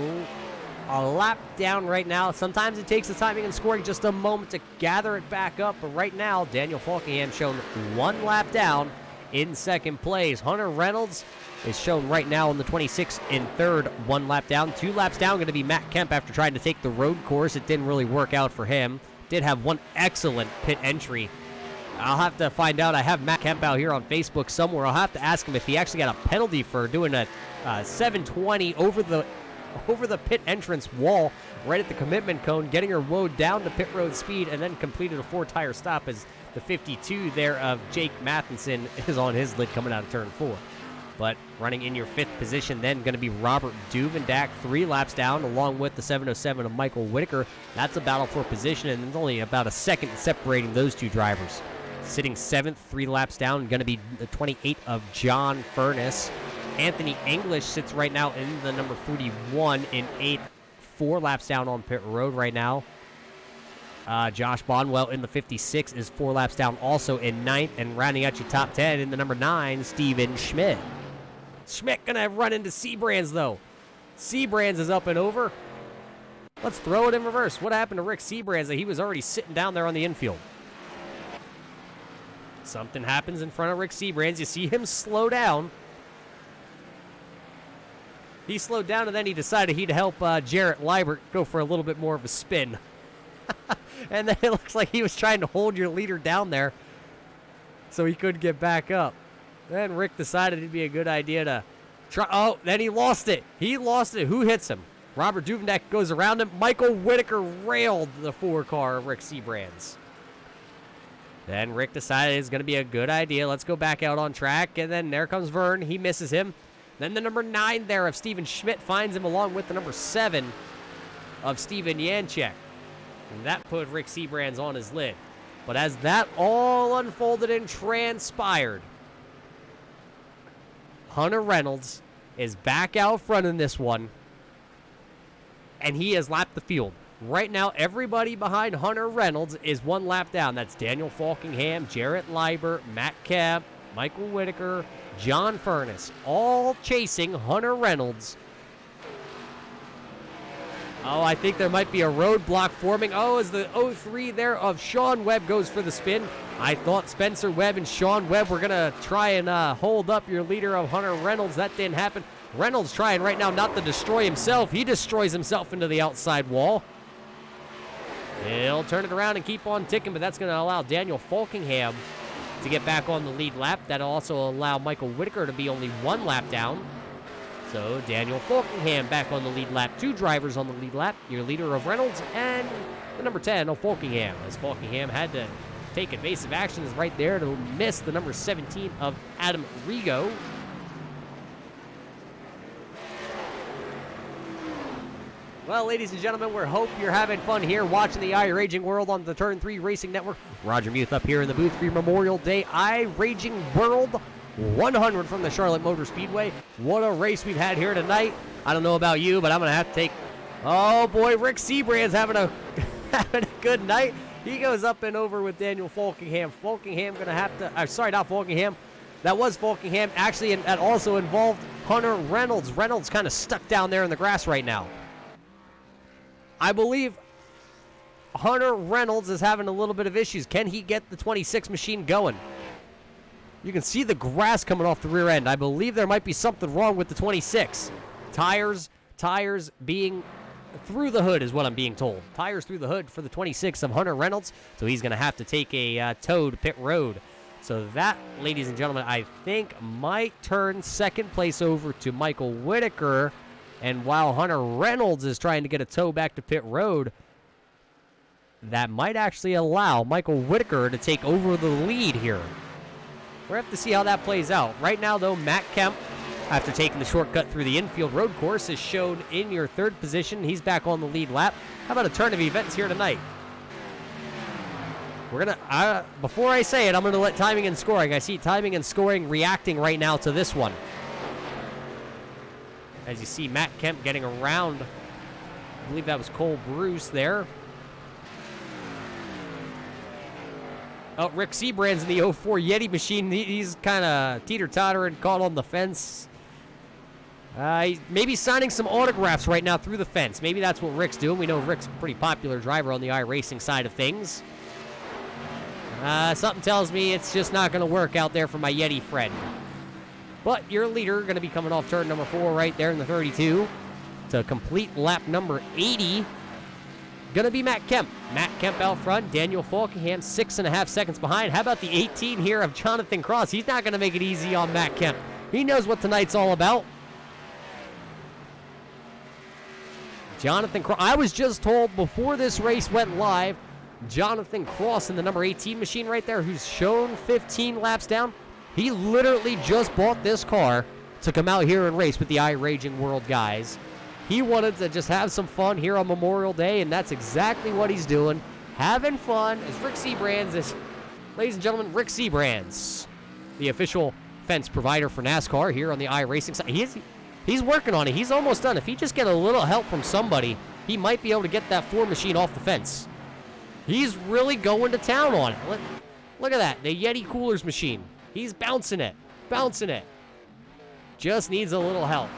lap down right now. Sometimes it takes the timing and scoring just a moment to gather it back up. But right now, Daniel Folkingham shown one lap down in second place. Hunter Reynolds is shown right now in the 26 in third, one lap down. 2 laps down going to be Matt Kemp after trying to take the road course. It didn't really work out for him. Did have one excellent pit entry. I'll have to find out. I have Matt Kemp out here on Facebook somewhere. I'll have to ask him if he actually got a penalty for doing a 720 over the pit entrance wall right at the commitment cone, getting her woed down to pit road speed, and then completed a 4-tire stop as the 52 there of Jake Matheson is on his lid coming out of turn 4. But running in your 5th position then going to be Robert Duvendak, 3 laps down, along with the 707 of Michael Whittaker. That's a battle for position, and there's only about a second separating those two drivers. Sitting 7th, 3 laps down, going to be the 28 of John Furness. Anthony English sits right now in the number 41 in 8th, 4 laps down on pit road right now. Josh Bonwell in the 56 is 4 laps down also in 9th, and rounding out your top 10 in the number 9, Steven Schmidt. Schmidt going to run into Seabrands, though. Seabrands is up and over. Let's throw it in reverse. What happened to Rick Seabrands? He was already sitting down there on the infield. Something happens in front of Rick Seabrands. You see him slow down. He slowed down, and then he decided he'd help Jarrett Liebert go for a little bit more of a spin. And then it looks like he was trying to hold your leader down there so he couldn't get back up. Then Rick decided it'd be a good idea to Then he lost it. He lost it. Who hits him? Robert Duvendak goes around him. Michael Whittaker railed the 4-car of Rick Seabrands. Then Rick decided it's going to be a good idea. Let's go back out on track. And then there comes Vern. He misses him. Then the number 9 there of Steven Schmidt finds him along with the number 7 of Steven Yanchek. And that put Rick Seabrands on his lid. But as that all unfolded and transpired, Hunter Reynolds is back out front in this one. And he has lapped the field. Right now, everybody behind Hunter Reynolds is 1 lap down. That's Daniel Falkingham, Jarrett Leiber, Matt Kemp, Michael Whittaker, John Furness, all chasing Hunter Reynolds. Oh, I think there might be a roadblock forming. Oh, as the 03 there of Sean Webb goes for the spin. I thought Spencer Webb and Sean Webb were going to try and hold up your leader of Hunter Reynolds. That didn't happen. Reynolds trying right now not to destroy himself. He destroys himself into the outside wall. He'll turn it around and keep on ticking, but that's going to allow Daniel Falkingham to get back on the lead lap. That'll also allow Michael Whittaker to be only 1 lap down. So Daniel Falkingham back on the lead lap. 2 drivers on the lead lap. Your leader of Reynolds and the number 10 of Falkingham. As Falkingham had to take evasive actions right there to miss the number 17 of Adam Rigo. Well, ladies and gentlemen, we hope you're having fun here watching the iRaging World on the Turn 3 Racing Network. Roger Muth up here in the booth for your Memorial Day iRaging World 100 from the Charlotte Motor Speedway. What a race we've had here tonight. I don't know about you, but I'm going to have to take... Oh, boy, Rick Seabrand's having a good night. He goes up and over with Daniel Falkingham. Falkingham going to have to... sorry, not Falkingham. That was Falkingham. Actually, that also involved Hunter Reynolds. Reynolds kind of stuck down there in the grass right now. I believe Hunter Reynolds is having a little bit of issues. Can he get the 26 machine going? You can see the grass coming off the rear end. I believe there might be something wrong with the 26. Tires being through the hood is what I'm being told. Tires through the hood for the 26 of Hunter Reynolds. So he's going to have to take a tow to pit road. So that, ladies and gentlemen, I think might turn second place over to Michael Whittaker. And while Hunter Reynolds is trying to get a tow back to pit road, that might actually allow Michael Whittaker to take over the lead here. We're going to have to see how that plays out. Right now, though, Matt Kemp, after taking the shortcut through the infield road course, is shown in your 3rd position. He's back on the lead lap. How about a turn of events here tonight? We're going to, before I say it, I'm going to let timing and scoring. I see timing and scoring reacting right now to this one. As you see Matt Kemp getting around, I believe that was Cole Bruce there. Oh, Rick Seabrand's in the 04 Yeti machine. He's kind of teeter-tottering, caught on the fence. He's maybe signing some autographs right now through the fence. Maybe that's what Rick's doing. We know Rick's a pretty popular driver on the iRacing side of things. Something tells me it's just not going to work out there for my Yeti friend. But your leader going to be coming off turn number 4 right there in the 32 to complete lap number 80. Going to be Matt Kemp. Matt Kemp out front. Daniel Falkingham 6.5 seconds behind. How about the 18 here of Jonathan Cross? He's not going to make it easy on Matt Kemp. He knows what tonight's all about. Jonathan Cross. I was just told before this race went live, Jonathan Cross in the number 18 machine right there, who's shown 15 laps down. He literally just bought this car to come out here and race with the iRaging World guys. He wanted to just have some fun here on Memorial Day, and that's exactly what he's doing. Having fun as Rick Seabrands is, ladies and gentlemen, Rick Seabrands, the official fence provider for NASCAR here on the iRacing side. He's working on it. He's almost done. If he just get a little help from somebody, he might be able to get that 4 machine off the fence. He's really going to town on it. Look at that, the Yeti Coolers machine. He's bouncing it. Just needs a little help.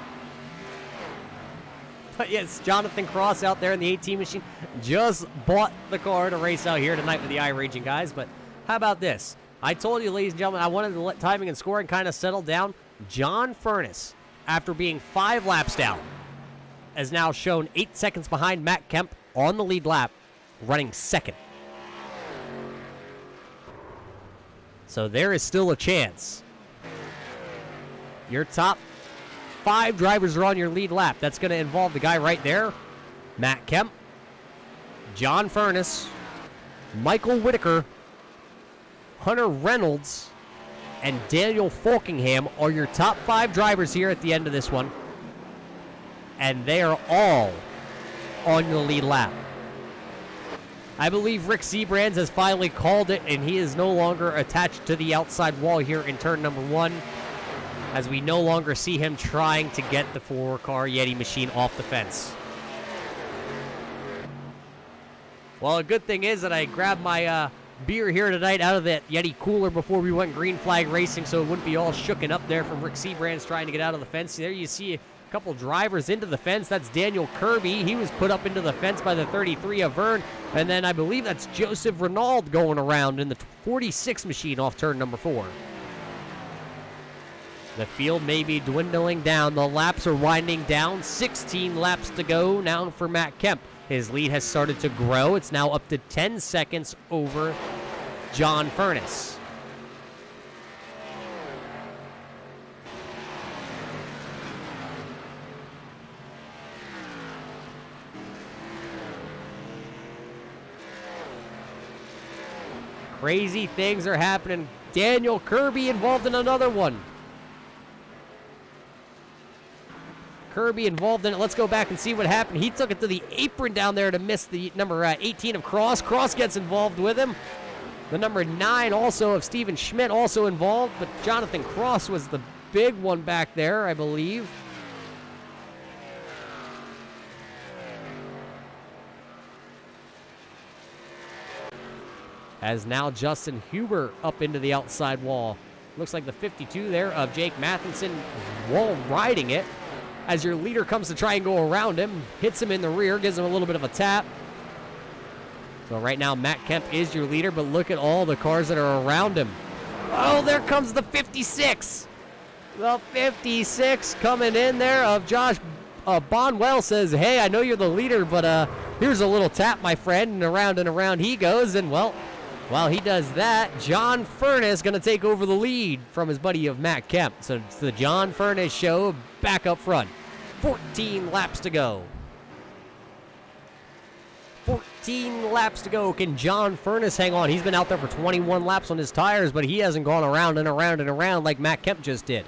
But yes, Jonathan Cross out there in the 18 machine just bought the car to race out here tonight with the iRaging guys. But how about this? I told you, ladies and gentlemen, I wanted to let timing and scoring kind of settle down. John Furness, after being 5 laps down, has now shown 8 seconds behind Matt Kemp on the lead lap, running 2nd. So there is still a chance. Your top 5 drivers are on your lead lap. That's going to involve the guy right there, Matt Kemp, John Furness, Michael Whittaker, Hunter Reynolds, and Daniel Folkingham are your top 5 drivers here at the end of this one. And they are all on the lead lap. I believe Rick Seabrands has finally called it, and he is no longer attached to the outside wall here in turn number 1, as we no longer see him trying to get the 4-car Yeti machine off the fence. Well, a good thing is that I grabbed my beer here tonight out of that Yeti cooler before we went green flag racing, so it wouldn't be all shooken up there from Rick Seabrands trying to get out of the fence. There you see a couple drivers into the fence. That's Daniel Kirby. He was put up into the fence by the 33 of Vern. And then I believe that's Joseph Renaud going around in the 46 machine off turn number 4. The field may be dwindling down. The laps are winding down. 16 laps to go now for Matt Kemp. His lead has started to grow. It's now up to 10 seconds over John Furness. Crazy things are happening. Daniel Kirby involved in another one. Kirby involved in it. Let's go back and see what happened. He took it to the apron down there to miss the number 18 of Cross. Cross gets involved with him. The number 9 also of Steven Schmidt also involved, but Jonathan Cross was the big one back there, I believe. As now Justin Huber up into the outside wall. Looks like the 52 there of Jake Matheson wall riding it. As your leader comes to try and go around him, hits him in the rear, gives him a little bit of a tap. So right now Matt Kemp is your leader, but look at all the cars that are around him. Oh, there comes the 56. The 56 coming in there of Josh Bonwell says, hey, I know you're the leader, but here's a little tap, my friend, and around he goes. And well, while he does that, John Furness going to take over the lead from his buddy of Matt Kemp. So it's the John Furness show back up front. 14 laps to go. 14 laps to go. Can John Furness hang on? He's been out there for 21 laps on his tires, but he hasn't gone around and around and around like Matt Kemp just did.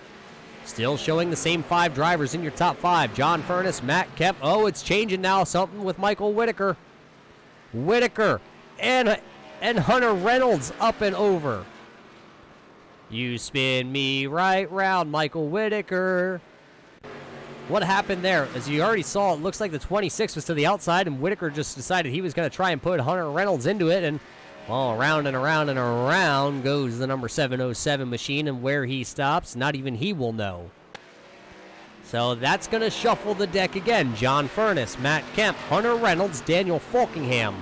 Still showing the same 5 drivers in your top 5. John Furness, Matt Kemp. Oh, it's changing now. Something with Michael Whittaker. Whittaker and Hunter Reynolds up and over. You spin me right round, Michael Whittaker. What happened there? As you already saw, it looks like the 26 was to the outside, and Whittaker just decided he was going to try and put Hunter Reynolds into it, and all around and around and around goes the number 707 machine, and where he stops, not even he will know. So that's going to shuffle the deck again. John Furness, Matt Kemp, Hunter Reynolds, Daniel Folkingham.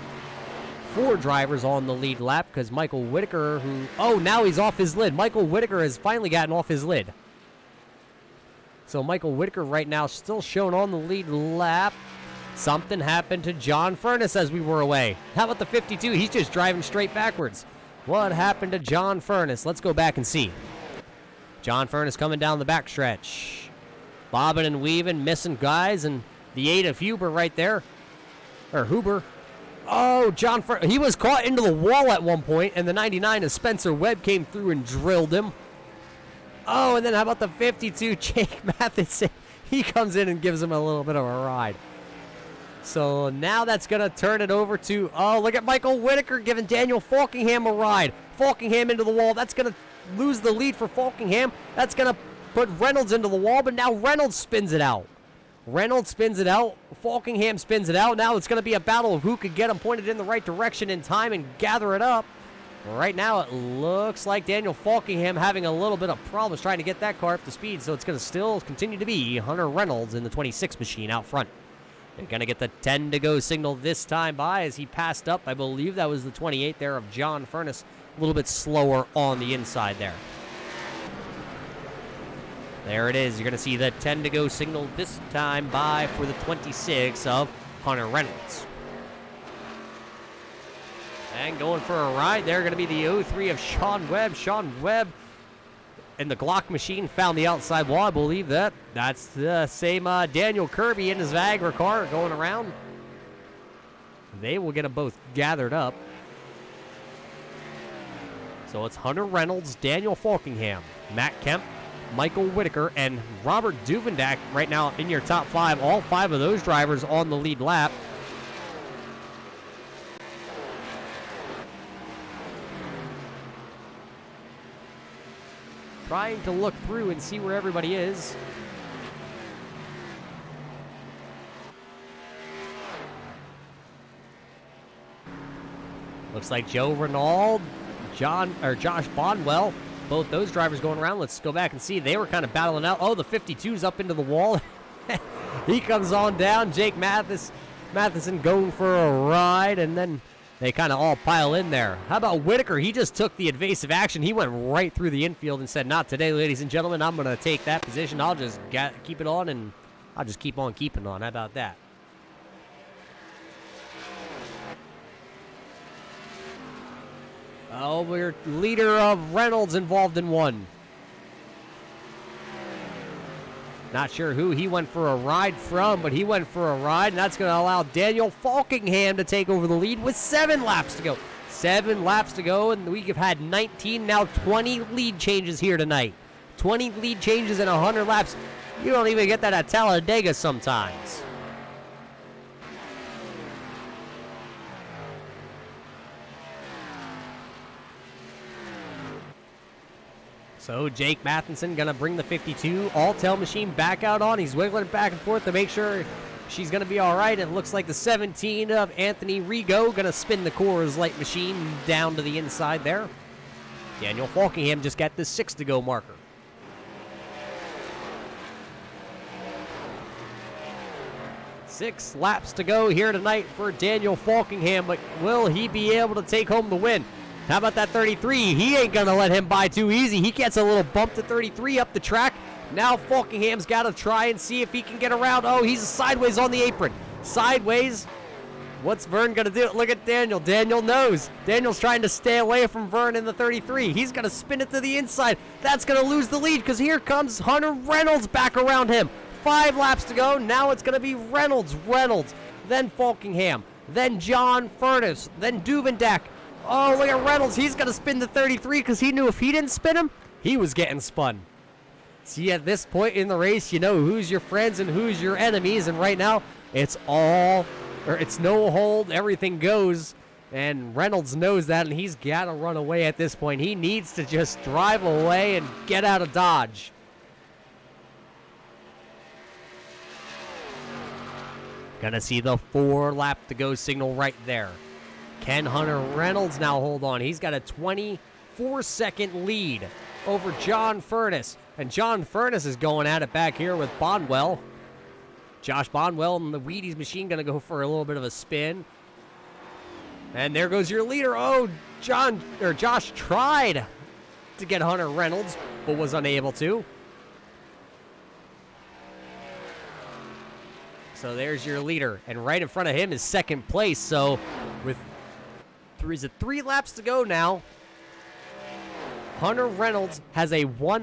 4 drivers on the lead lap because Michael Whittaker, now he's off his lid. Michael Whittaker has finally gotten off his lid. So Michael Whittaker right now still shown on the lead lap. Something happened to John Furness as we were away. How about the 52? He's just driving straight backwards. What happened to John Furness? Let's go back and see. John Furness coming down the backstretch. Bobbing and weaving, missing guys, and the 8 of Huber right there. Or Huber. Oh, John Furness. He was caught into the wall at one point, and the 99 of Spencer Webb came through and drilled him. Oh, and then how about the 52, Jake Matheson? He comes in and gives him a little bit of a ride. So now that's going to turn it over to, look at Michael Whittaker giving Daniel Folkingham a ride. Folkingham into the wall. That's going to lose the lead for Folkingham. That's going to put Reynolds into the wall, but now Reynolds spins it out. Reynolds spins it out. Folkingham spins it out. Now it's going to be a battle of who could get him pointed in the right direction in time and gather it up. Right now it looks like Daniel Folkingham having a little bit of problems trying to get that car up to speed, so it's going to still continue to be Hunter Reynolds in the 26 machine out front. They're going to get the 10 to go signal this time by as he passed up. I believe that was the 28 there of John Furness. A little bit slower on the inside there. There it is. You're going to see the 10 to go signal this time by for the 26 of Hunter Reynolds. And going for a ride, they're going to be the 03 of Sean Webb. Sean Webb and the Glock machine found the outside wall. I believe that's the same Daniel Kirby in his Viagra car going around. They will get them both gathered up. So it's Hunter Reynolds, Daniel Falkingham, Matt Kemp, Michael Whittaker, and Robert Duvendak right now in your top 5. All 5 of those drivers on the lead lap. Trying to look through and see where everybody is. Looks like Joe Renaud, Josh Bonwell, both those drivers going around. Let's go back and see. They were kind of battling out. Oh, the 52's up into the wall. He comes on down. Jake Matheson going for a ride, and then they kind of all pile in there. How about Whittaker? He just took the evasive action. He went right through the infield and said, not today, ladies and gentlemen. I'm going to take that position. I'll just keep it on, and I'll just keep on keeping on. How about that? Oh, we're leader of Reynolds involved in one. Not sure who he went for a ride from, but he went for a ride, and that's going to allow Daniel Falkingham to take over the lead with 7 laps to go. 7 laps to go, and we have had 19, now 20 lead changes here tonight. 20 lead changes in 100 laps. You don't even get that at Talladega sometimes. So Jake Matheson going to bring the 52 all-tail machine back out on. He's wiggling it back and forth to make sure she's going to be all right. It looks like the 17 of Anthony Rigo going to spin the Coors Light machine down to the inside there. Daniel Falkingham just got the 6 to go marker. Six laps to go here tonight for Daniel Falkingham, but will he be able to take home the win? How about that 33? He ain't going to let him by too easy. He gets a little bump to 33 up the track. Now Falkingham's got to try and see if he can get around. Oh, he's sideways on the apron. Sideways. What's Vern going to do? Look at Daniel. Daniel knows. Daniel's trying to stay away from Vern in the 33. He's going to spin it to the inside. That's going to lose the lead because here comes Hunter Reynolds back around him. 5 laps to go. Now it's going to be Reynolds, then Falkingham, then John Furness, then Duvendak. Oh, look at Reynolds. He's going to spin the 33 because he knew if he didn't spin him, he was getting spun. See, at this point in the race, you know who's your friends and who's your enemies. And right now, it's no hold. Everything goes. And Reynolds knows that, and he's got to run away at this point. He needs to just drive away and get out of Dodge. Gonna see the 4 lap to go signal right there. Can Hunter Reynolds now hold on? He's got a 24-second lead over John Furness. And John Furness is going at it back here with Bonwell. Josh Bonwell and the Wheaties machine going to go for a little bit of a spin. And there goes your leader. Oh, Josh tried to get Hunter Reynolds, but was unable to. So there's your leader. And right in front of him is second place. So with 3 laps to go now, Hunter Reynolds has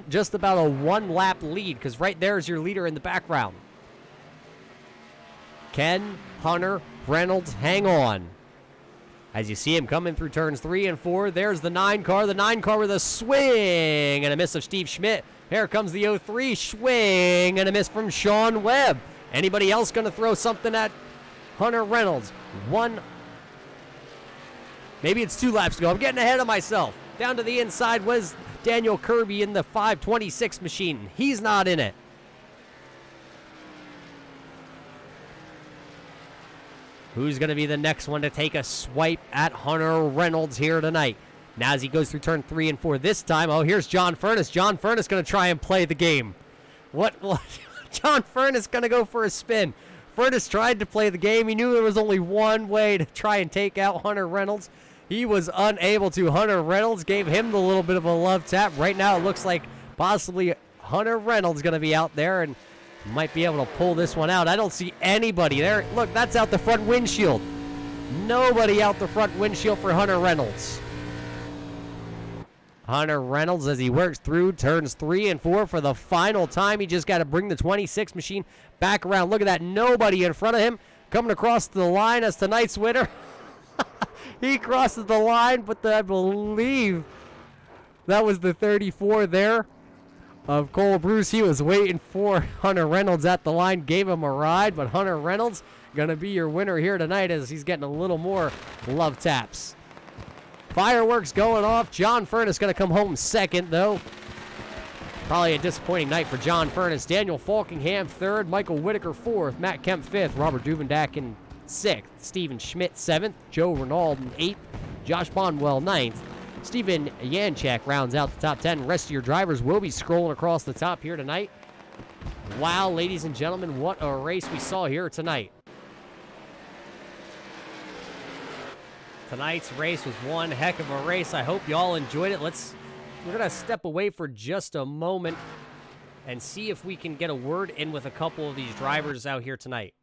just about a 1 lap lead, because right there is your leader in the background. Can Hunter Reynolds hang on? As you see him coming through turns 3 and 4, there's the 9 car. The 9 car with a swing and a miss of Steve Schmidt. Here comes the 03, swing and a miss from Sean Webb. Anybody else going to throw something at Hunter Reynolds? Maybe it's 2 laps to go. I'm getting ahead of myself. Down to the inside was Daniel Kirby in the 526 machine. He's not in it. Who's going to be the next one to take a swipe at Hunter Reynolds here tonight? Now as he goes through turn 3 and 4 this time, oh, here's John Furness. John Furness going to try and play the game. What? John Furness going to go for a spin. Furness tried to play the game. He knew there was only one way to try and take out Hunter Reynolds. He was unable to. Hunter Reynolds gave him the little bit of a love tap. Right now it looks like possibly Hunter Reynolds going to be out there and might be able to pull this one out. I don't see anybody there. Look, that's out the front windshield. Nobody out the front windshield for Hunter Reynolds. Hunter Reynolds, as he works through turns 3 and 4 for the final time. He just got to bring the 26 machine back around. Look at that. Nobody in front of him coming across the line as tonight's winner. He crosses the line, but I believe that was the 34 there of Cole Bruce. He was waiting for Hunter Reynolds at the line, gave him a ride, but Hunter Reynolds going to be your winner here tonight as he's getting a little more love taps. Fireworks going off. John Furness going to come home second, though. Probably a disappointing night for John Furness. Daniel Falkingham third, Michael Whittaker fourth, Matt Kemp fifth, Robert Duvendak in sixth, Stephen Schmidt seventh, Joe Renauld in eighth, Josh Bonwell ninth. Steven Yanchak rounds out the top 10. Rest of your drivers will be scrolling across the top here tonight. Wow, ladies and gentlemen, what a race we saw here tonight. Tonight's race was one heck of a race. I hope you all enjoyed it. We're going to step away for just a moment and see if we can get a word in with a couple of these drivers out here tonight.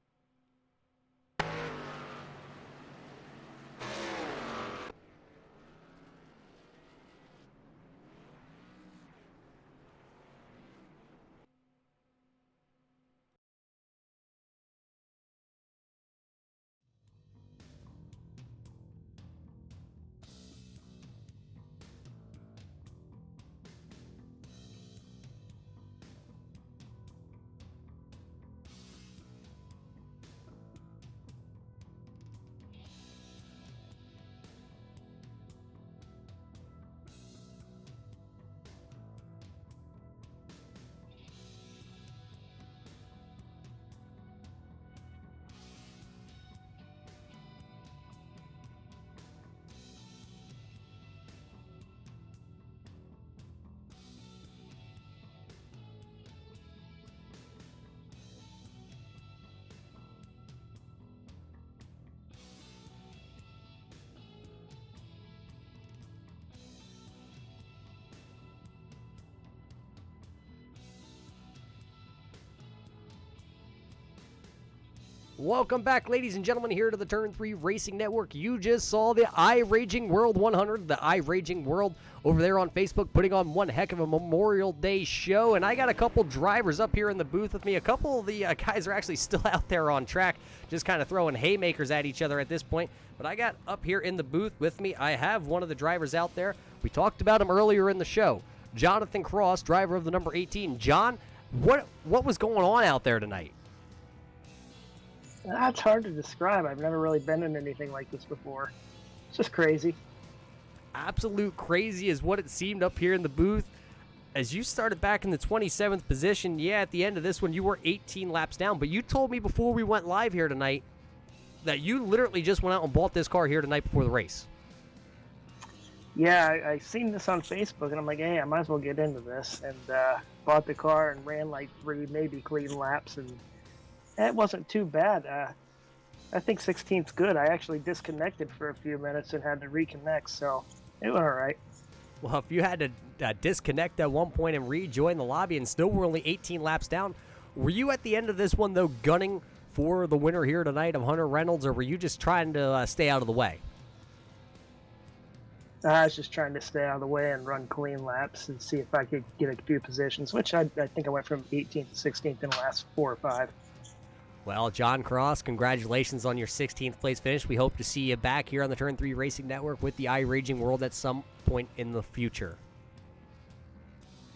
Welcome back, ladies and gentlemen, here to the Turn 3 Racing Network. You just saw the iRaging World 100, the iRaging World over there on Facebook, putting on one heck of a Memorial Day show. And I got a couple drivers up here in the booth with me. A couple of the guys are actually still out there on track, just kind of throwing haymakers at each other at this point. But I got up here in the booth with me, I have one of the drivers out there. We talked about him earlier in the show. Jonathan Cross, driver of the number 18. John, what was going on out there tonight? That's hard to describe. I've never really been in anything like this before. It's just crazy. Absolute crazy is what it seemed up here in the booth. As you started back in the 27th position, yeah, at the end of this one, you were 18 laps down. But you told me before we went live here tonight that you literally just went out and bought this car here tonight before the race. Yeah, I seen this on Facebook, and I'm like, hey, I might as well get into this. And bought the car and ran like 3 maybe clean laps, and it wasn't too bad. I think 16th's good. I actually disconnected for a few minutes and had to reconnect, so it went all right. Well, if you had to disconnect at one point and rejoin the lobby and still were only 18 laps down, were you at the end of this one, though, gunning for the winner here tonight of Hunter Reynolds, or were you just trying to stay out of the way? I was just trying to stay out of the way and run clean laps and see if I could get a few positions, which I think I went from 18th to 16th in the last 4 or 5. Well, John Cross, congratulations on your 16th place finish. We hope to see you back here on the Turn 3 Racing Network with the iRaging World at some point in the future.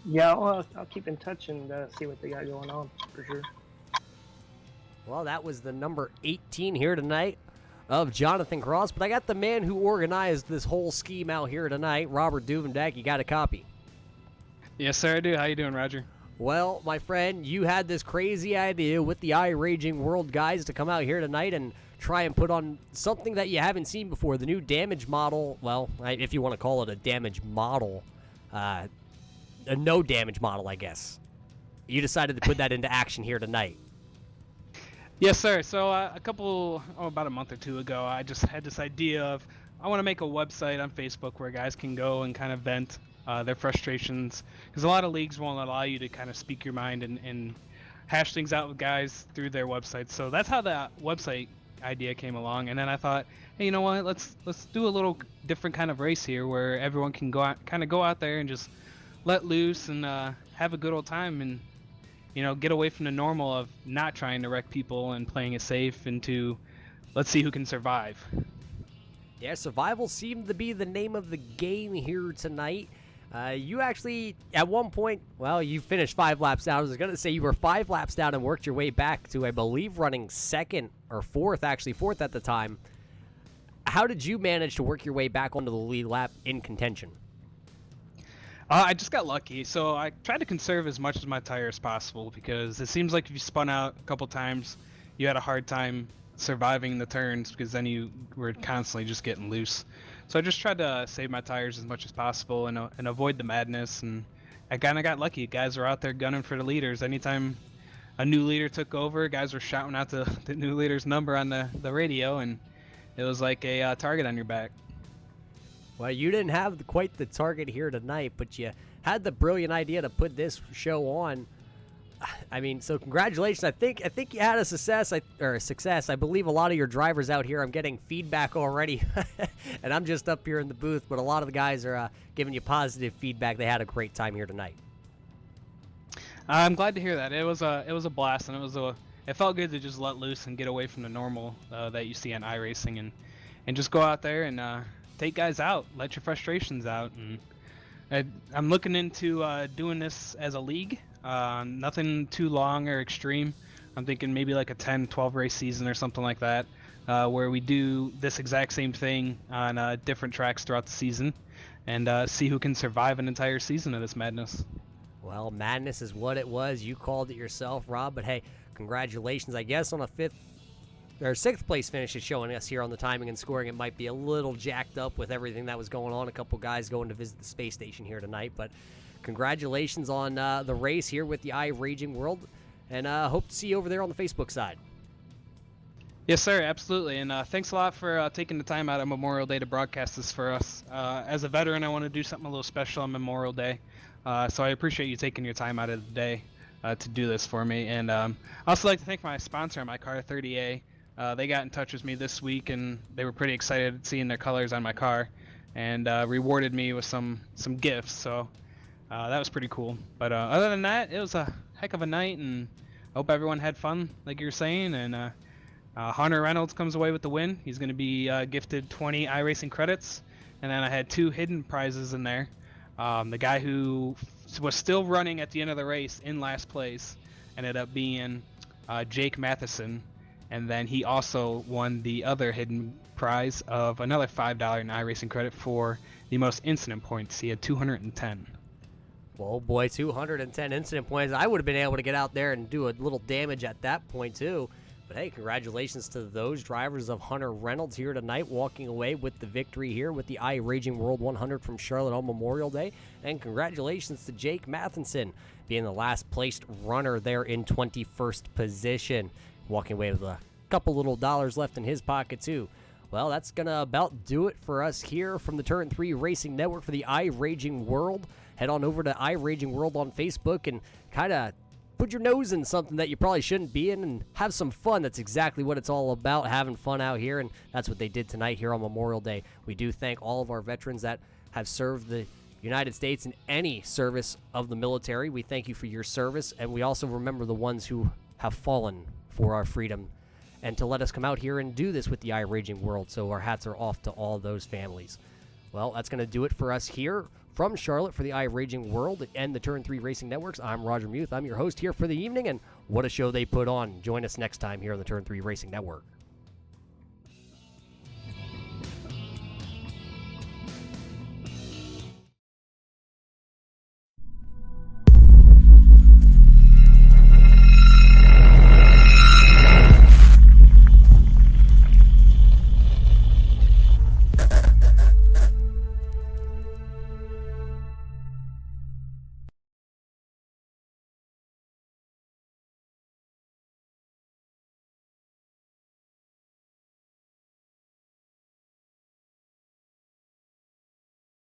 Yeah, well, I'll keep in touch and see what they got going on, for sure. Well, that was the number 18 here tonight of Jonathan Cross, but I got the man who organized this whole scheme out here tonight, Robert Duvendak. You got a copy? Yes, sir, I do. How you doing, Roger? Well, my friend, you had this crazy idea with the iRaging World guys to come out here tonight and try and put on something that you haven't seen before, the new damage model. Well, if you want to call it a damage model, a no damage model, I guess. You decided to put that into action here tonight. Yes, sir. So about a month or two ago, I just had this idea of I want to make a website on Facebook where guys can go and kind of vent their frustrations, because a lot of leagues won't allow you to kind of speak your mind and hash things out with guys through their website. So that's how that website idea came along, and then I thought, hey, you know what? Let's do a little different kind of race here where everyone can go out there and just let loose and have a good old time, and get away from the normal of not trying to wreck people and playing it safe into let's see who can survive. Yeah, survival seemed to be the name of the game here tonight. You actually, at one point, well, you finished 5 laps down. I was going to say you were 5 laps down and worked your way back to, I believe, running second or fourth at the time. How did you manage to work your way back onto the lead lap in contention? I just got lucky, so I tried to conserve as much of my tire as possible, because it seems like if you spun out a couple times, you had a hard time surviving the turns, because then you were constantly just getting loose. So I just tried to save my tires as much as possible and avoid the madness, and I kind of got lucky. Guys were out there gunning for the leaders. Anytime a new leader took over, guys were shouting out the new leader's number on the radio, and it was like a target on your back. Well, you didn't have quite the target here tonight, but you had the brilliant idea to put this show on. I mean, so congratulations. I think you had a success. I believe a lot of your drivers out here, I'm getting feedback already, and I'm just up here in the booth, but a lot of the guys are giving you positive feedback. They had a great time here tonight. I'm glad to hear that. It was a blast, and it felt good to just let loose and get away from the normal that you see on iRacing, and just go out there and take guys out, let your frustrations out. And I'm looking into doing this as a league. Nothing too long or extreme. I'm thinking maybe like a 10-12 race season or something like that, where we do this exact same thing on different tracks throughout the season, and see who can survive an entire season of this madness. Well, madness is what it was. You called it yourself, Rob, but hey, congratulations. I guess on a 6th place finish is showing us here on the timing and scoring. It might be a little jacked up with everything that was going on. A couple guys going to visit the space station here tonight, but congratulations on the race here with the iRaging World, and hope to see you over there on the Facebook side. Yes, sir, absolutely, and thanks a lot for taking the time out of Memorial Day to broadcast this for us. As a veteran, I want to do something a little special on Memorial Day, so I appreciate you taking your time out of the day to do this for me. And I also like to thank my sponsor on my car, 30A. They got in touch with me this week, and they were pretty excited seeing their colors on my car, and rewarded me with some gifts, so that was pretty cool. But other than that, it was a heck of a night, and I hope everyone had fun, like you were saying. And Hunter Reynolds comes away with the win. He's going to be gifted 20 iRacing credits, and then I had 2 hidden prizes in there. The guy who was still running at the end of the race in last place ended up being Jake Matheson, and then he also won the other hidden prize of another $5 in iRacing credit for the most incident points. He had 210. Well, boy, 210 incident points. I would have been able to get out there and do a little damage at that point, too. But hey, congratulations to those drivers of Hunter Reynolds here tonight, walking away with the victory here with the iRaging World 100 from Charlotte on Memorial Day. And congratulations to Jake Matheson, being the last placed runner there in 21st position, walking away with a couple little dollars left in his pocket, too. Well, that's going to about do it for us here from the Turn 3 Racing Network for the iRaging World. Head on over to iRaging World on Facebook and kind of put your nose in something that you probably shouldn't be in and have some fun. That's exactly what it's all about, having fun out here, and that's what they did tonight here on Memorial Day. We do thank all of our veterans that have served the United States in any service of the military. We thank you for your service, and we also remember the ones who have fallen for our freedom and to let us come out here and do this with the iRaging World. So our hats are off to all those families. Well, that's going to do it for us here from Charlotte for the iRaging World and the Turn 3 Racing Networks. I'm Roger Muth. I'm your host here for the evening, and what a show they put on. Join us next time here on the Turn 3 Racing Network.